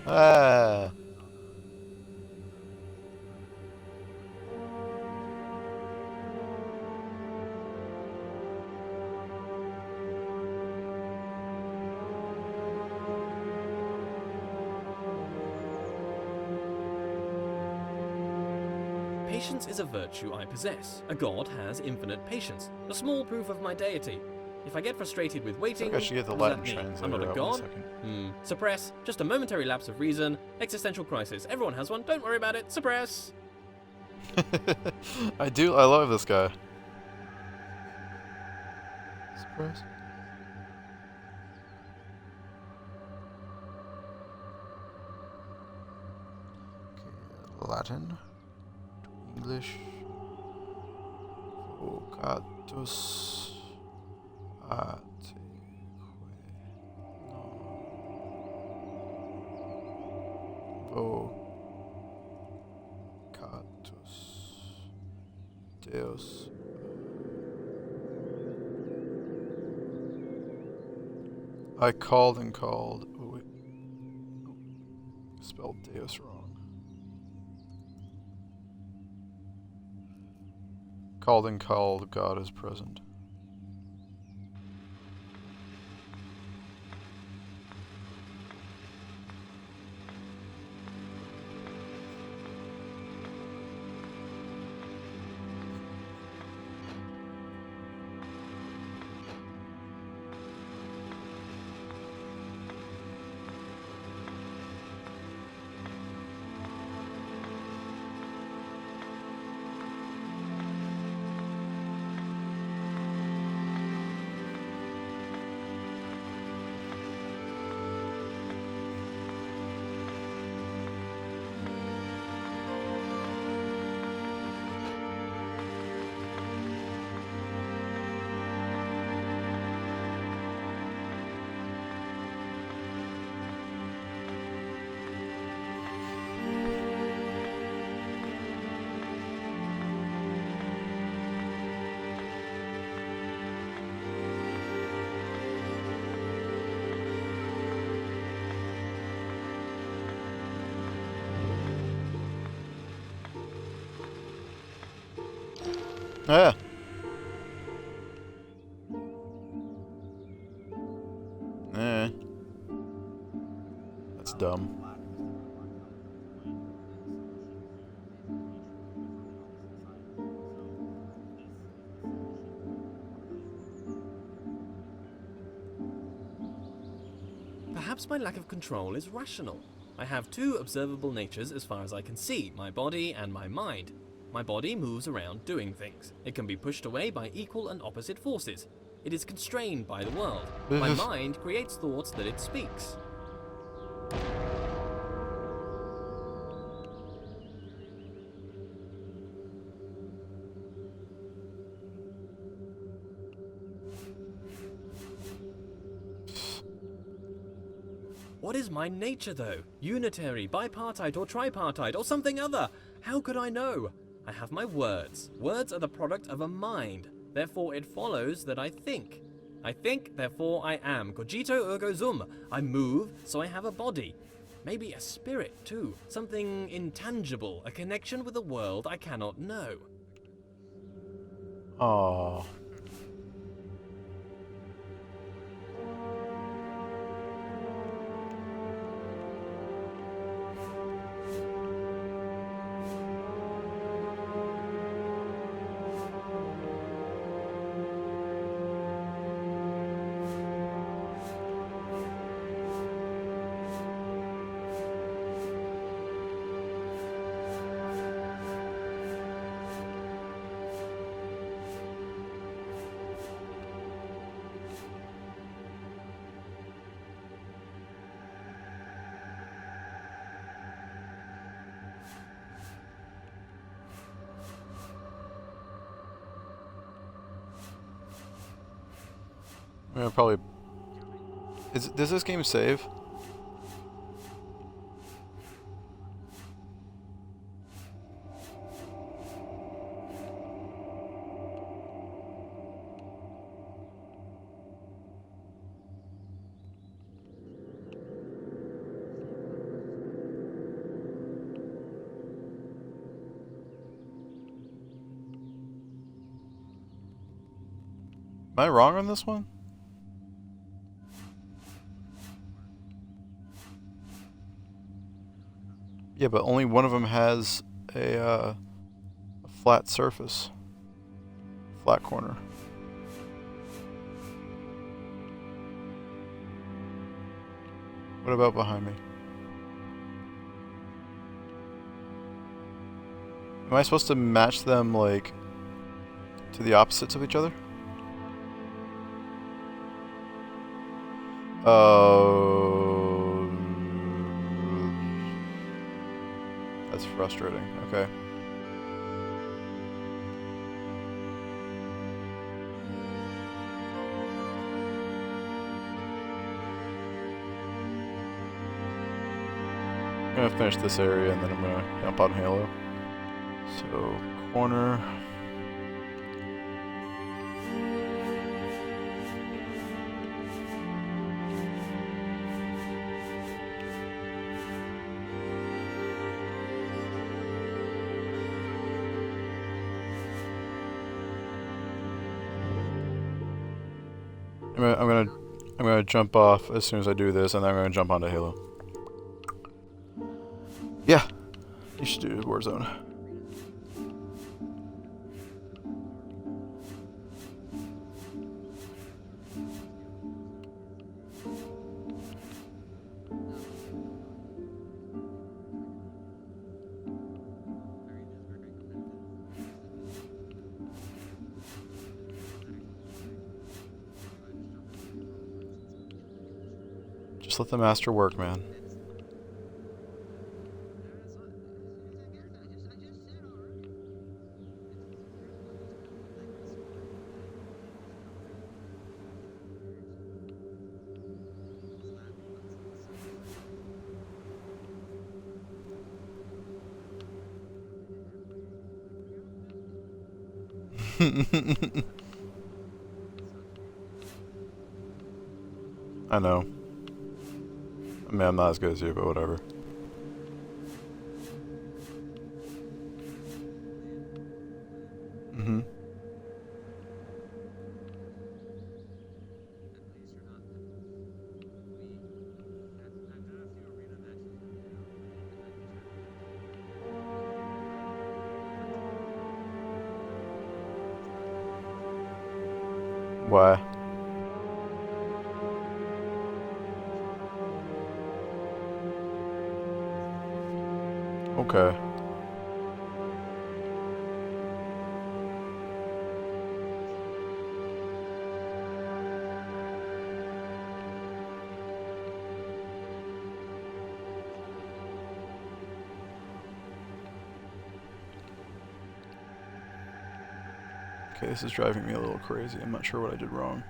Speaker 1: Ah.
Speaker 2: Patience is a virtue I possess. A god has infinite patience. A small proof of my deity. If I get frustrated with
Speaker 1: I
Speaker 2: waiting,
Speaker 1: think I should get the
Speaker 2: what does
Speaker 1: Latin
Speaker 2: that mean?
Speaker 1: translator
Speaker 2: I'm not a
Speaker 1: out 1
Speaker 2: god?
Speaker 1: second.
Speaker 2: Suppress. Just a momentary lapse of reason. Existential crisis. Everyone has one. Don't worry about it. Suppress.
Speaker 1: I love this guy. Surprise. Okay, Latin to English. Vocatus atque Vocatus Deus. I called and called. Oh, wait. Oh, spelled Deus wrong. Called and called, God is present. Yeah. Eh. That's dumb.
Speaker 2: Perhaps my lack of control is rational. I have two observable natures as far as I can see, my body and my mind. My body moves around doing things. It can be pushed away by equal and opposite forces. It is constrained by the world. My mind creates thoughts that it speaks. What is my nature, though? Unitary, bipartite, or tripartite, or something other? How could I know? I have my words. Words are the product of a mind. Therefore, it follows that I think. I think, therefore I am. Cogito ergo sum. I move, so I have a body. Maybe a spirit, too. Something intangible. A connection with a world I cannot know.
Speaker 1: Oh. Yeah, probably. Does this game save? Am I wrong on this one? Yeah, but only one of them has a flat surface. Flat corner. What about behind me? Am I supposed to match them, like, to the opposites of each other? That's frustrating. Okay. gonna finish this area and then I'm gonna jump on Halo. So, corner. I'm gonna jump off as soon as I do this, and then I'm gonna jump onto Halo. Yeah, you should do Warzone. Just let the master work, man. I know. I mean, I'm not as good as you, but whatever. Mm-hmm. Why? Okay. Okay, this is driving me a little crazy. I'm not sure what I did wrong.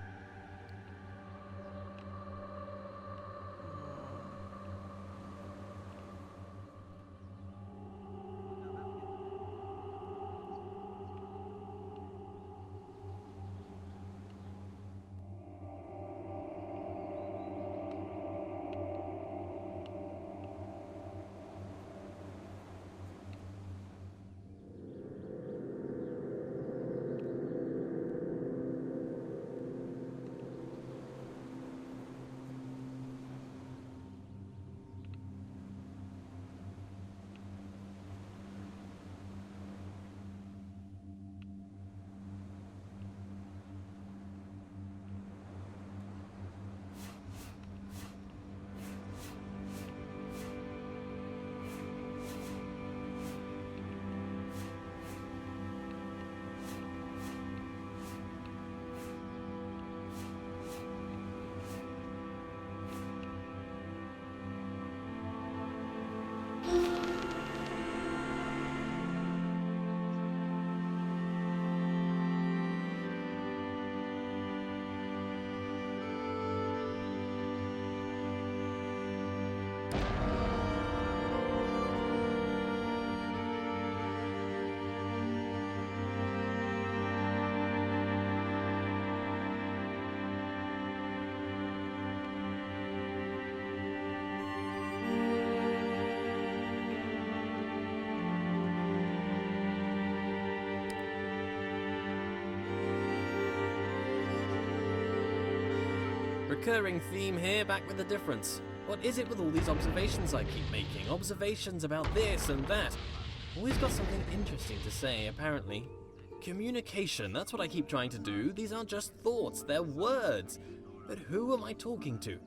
Speaker 2: Recurring theme here, back with a difference. What is it with all these observations I keep making? Observations about this and that. Always got something interesting to say, apparently. Communication, that's what I keep trying to do. These aren't just thoughts, they're words. But who am I talking to?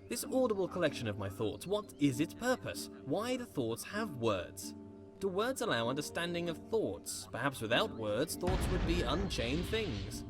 Speaker 2: This audible collection of my thoughts, what is its purpose? Why do thoughts have words? Do words allow understanding of thoughts? Perhaps without words, thoughts would be unchained things.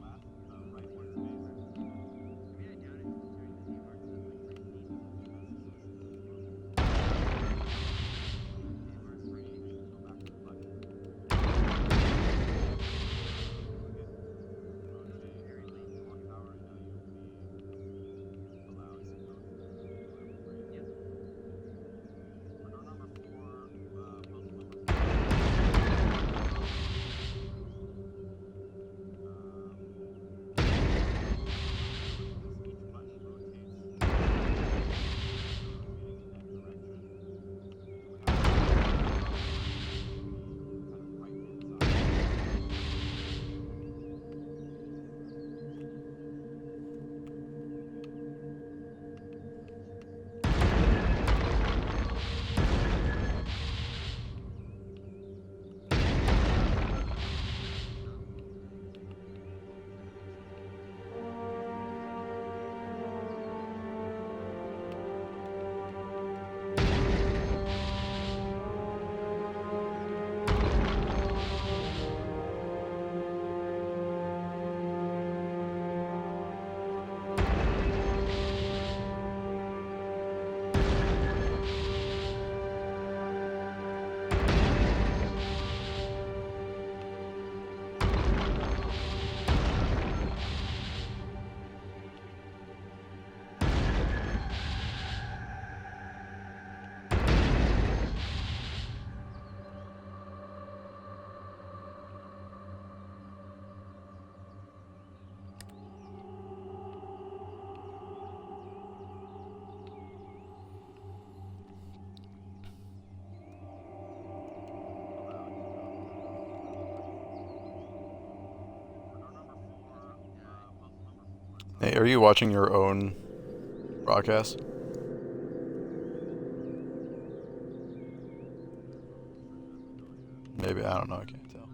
Speaker 1: Hey, are you watching your own broadcast? Maybe, I don't know, I can't tell.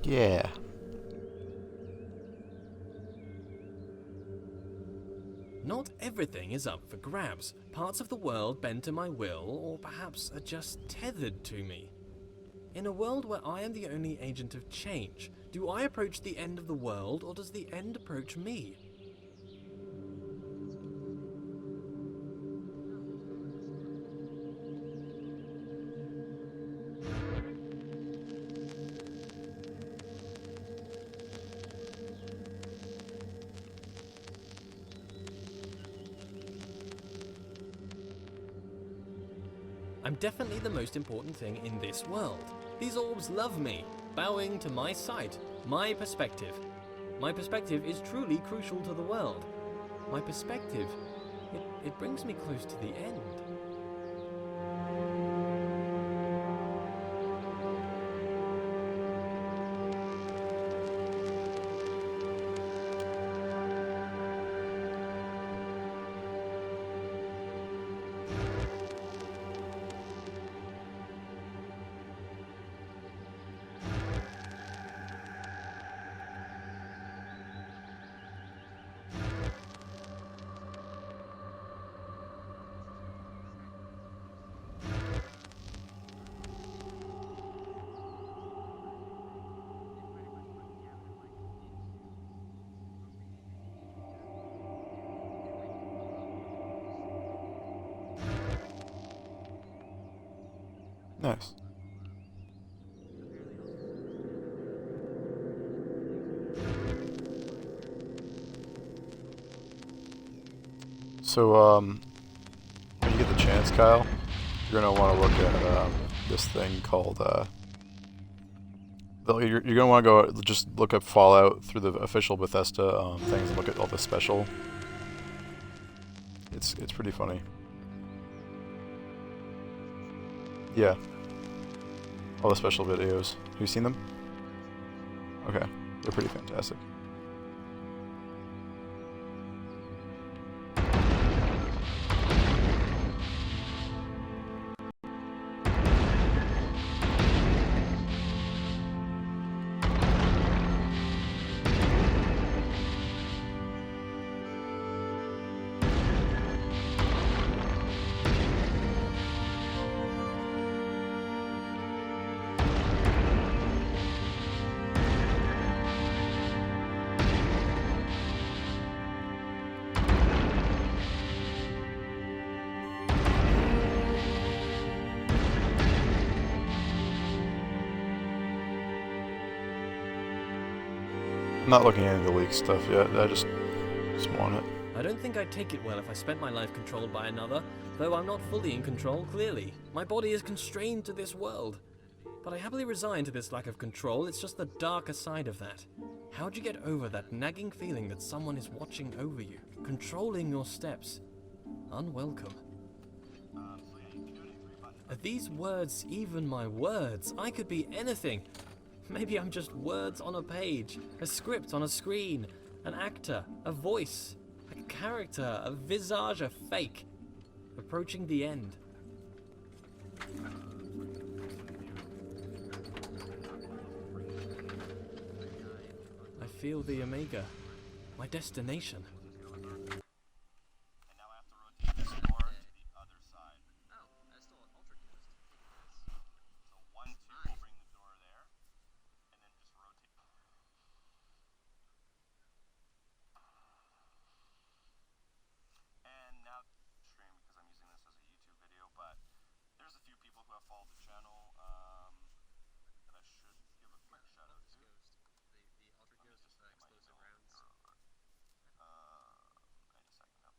Speaker 1: Yeah.
Speaker 2: Not everything is up for grabs. Parts of the world bend to my will, or perhaps are just tethered to me. In a world where I am the only agent of change, do I approach the end of the world, or does the end approach me? I'm definitely the most important thing in this world. These orbs love me, bowing to my sight, my perspective. My perspective is truly crucial to the world. My perspective, it brings me close to the end.
Speaker 1: Nice. So, when you get the chance, Kyle, you're gonna want to look at this thing called you're gonna want to go just look up Fallout through the official Bethesda things and look at all the special. It's pretty funny. Yeah. All the special videos. Have you seen them? Okay. They're pretty fantastic. I'm not looking at any of the leak stuff yet. I just want it.
Speaker 2: I don't think I'd take it well if I spent my life controlled by another, though I'm not fully in control, clearly. My body is constrained to this world. But I happily resign to this lack of control, it's just the darker side of that. How'd you get over that nagging feeling that someone is watching over you, controlling your steps? Unwelcome. Are these words even my words? I could be anything. Maybe I'm just words on a page, a script on a screen, an actor, a voice, a character, a visage, a fake. Approaching the end. I feel the Omega, my destination.
Speaker 3: And now I have to rotate this door to the other side.
Speaker 4: Oh, that's still an ultra cast.
Speaker 3: So 1, 2 will bring the door there, and then just rotate. And now stream because I'm using this as a YouTube video, but there's a few people who have followed the channel that I should give a quick shout out to.
Speaker 4: The ultra ghost explosive rounds.
Speaker 3: Any second now.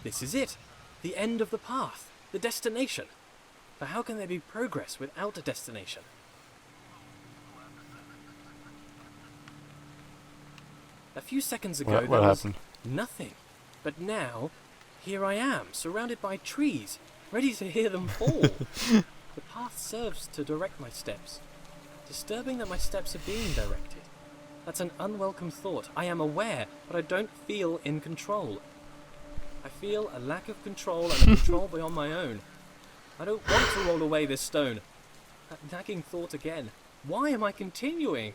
Speaker 2: This is it! The end of the path, the destination. But how can there be progress without a destination? A few seconds ago,
Speaker 1: What
Speaker 2: there was
Speaker 1: happened?
Speaker 2: nothing. But now, here I am, surrounded by trees, ready to hear them fall. The path serves to direct my steps. Disturbing that my steps are being directed. That's an unwelcome thought. I am aware, but I don't feel in control. I feel a lack of control and a control beyond my own. I don't want to roll away this stone. That nagging thought again. Why am I continuing?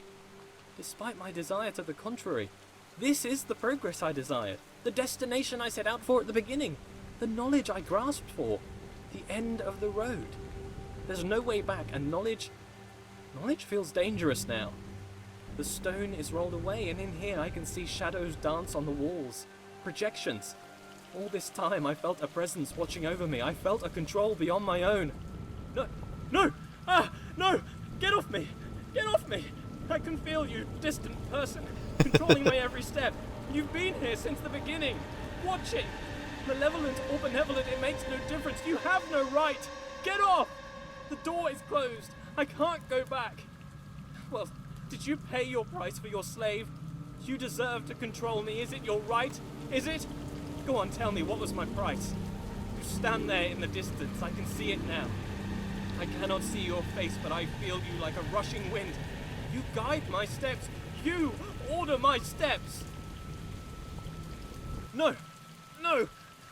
Speaker 2: Despite my desire to the contrary. This is the progress I desired. The destination I set out for at the beginning. The knowledge I grasped for. The end of the road. There's no way back, and knowledge feels dangerous now. The stone is rolled away, and in here I can see shadows dance on the walls. Projections. All this time I felt a presence watching over me. I felt a control beyond my own. No! No! Ah! No! Get off me! Get off me! I can feel you, distant person, controlling my every step. You've been here since the beginning. Watching! Malevolent or benevolent, it makes no difference. You have no right! Get off! The door is closed. I can't go back. Well, did you pay your price for your slave? You deserve to control me. Is it your right? Is it? Go on, tell me, what was my price? You stand there in the distance. I can see it now. I cannot see your face, but I feel you like a rushing wind. You guide my steps. You order my steps. No. No.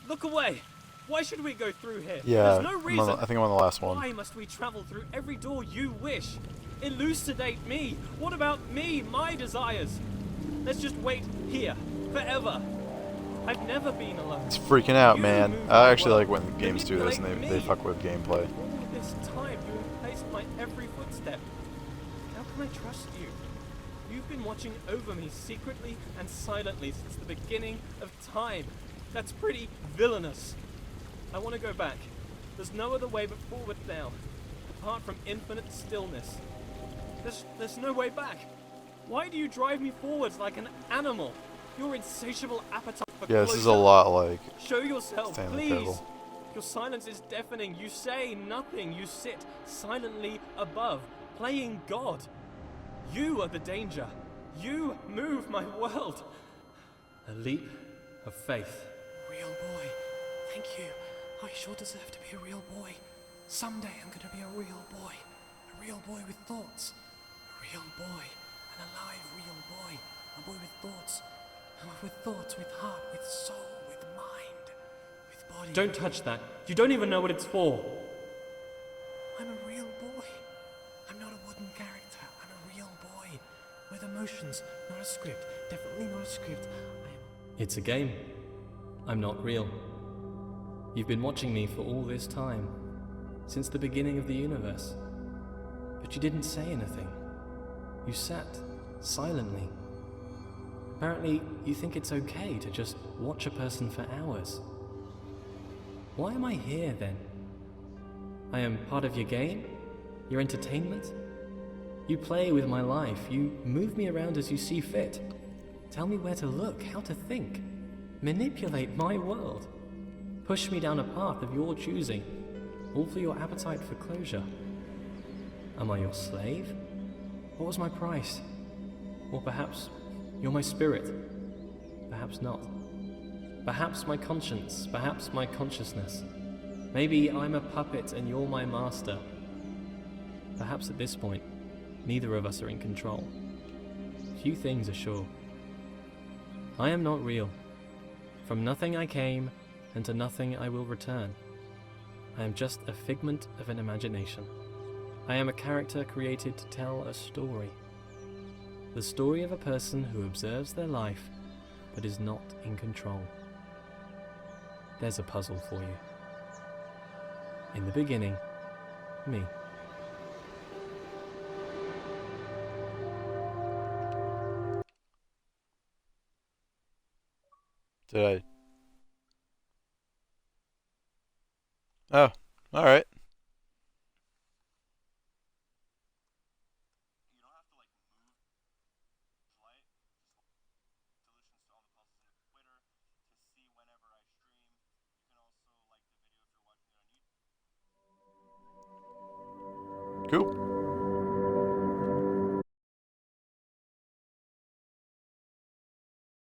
Speaker 2: Look away. Why should we go through here?
Speaker 1: Yeah,
Speaker 2: There's no reason.
Speaker 1: I think I'm on the last one.
Speaker 2: Why must we travel through every door you wish? Elucidate me. What about me, my desires? Let's just wait here, forever. I've never been alone.
Speaker 1: It's freaking out,
Speaker 2: You
Speaker 1: man.
Speaker 2: moved
Speaker 1: I
Speaker 2: my
Speaker 1: actually like
Speaker 2: world.
Speaker 1: when games do this and
Speaker 2: Manipulate
Speaker 1: they
Speaker 2: me.
Speaker 1: fuck with gameplay.
Speaker 2: All this time you have placed my every footstep. How can I trust you? You've been watching over me secretly and silently since the beginning of time. That's pretty villainous. I want to go back. There's no other way but forward now. Apart from infinite stillness. There's no way back. Why do you drive me forwards like an animal? Your insatiable appetite for
Speaker 1: Yeah, this is a
Speaker 2: closure.
Speaker 1: lot like
Speaker 2: Show yourself,
Speaker 1: Stanley
Speaker 2: please.
Speaker 1: Parable.
Speaker 2: Your silence is deafening. You say nothing. You sit silently above, playing God. You are the danger. You move my world. A leap of faith. Real boy. Thank you. I sure deserve to be a real boy. Someday I'm going to be a real boy. A real boy with thoughts. A real boy. An alive real boy. A boy with thoughts. With thoughts, with heart, with soul, with mind, with body. Don't touch that. You don't even know what it's for. I'm a real boy. I'm not a wooden character. I'm a real boy. With emotions, not a script. Definitely not a script. It's a game. I'm not real. You've been watching me for all this time. Since the beginning of the universe. But you didn't say anything. You sat silently. Apparently, you think it's okay to just watch a person for hours. Why am I here, then? I am part of your game? Your entertainment? You play with my life. You move me around as you see fit. Tell me where to look, how to think. Manipulate my world. Push me down a path of your choosing, all for your appetite for closure. Am I your slave? What was my price? Or perhaps you're my spirit. Perhaps not. Perhaps my conscience, perhaps my consciousness. Maybe I'm a puppet and you're my master. Perhaps at this point, neither of us are in control. Few things are sure. I am not real. From nothing I came, and to nothing I will return. I am just a figment of an imagination. I am a character created to tell a story. The story of a person who observes their life, but is not in control. There's a puzzle for you. In the beginning, me.
Speaker 1: Did I? Oh, alright.
Speaker 3: You don't have to like move flight. Solutions to all the puzzles in Twitter to see whenever I stream. You can also like the video if you're watching it on YouTube.
Speaker 1: Cool.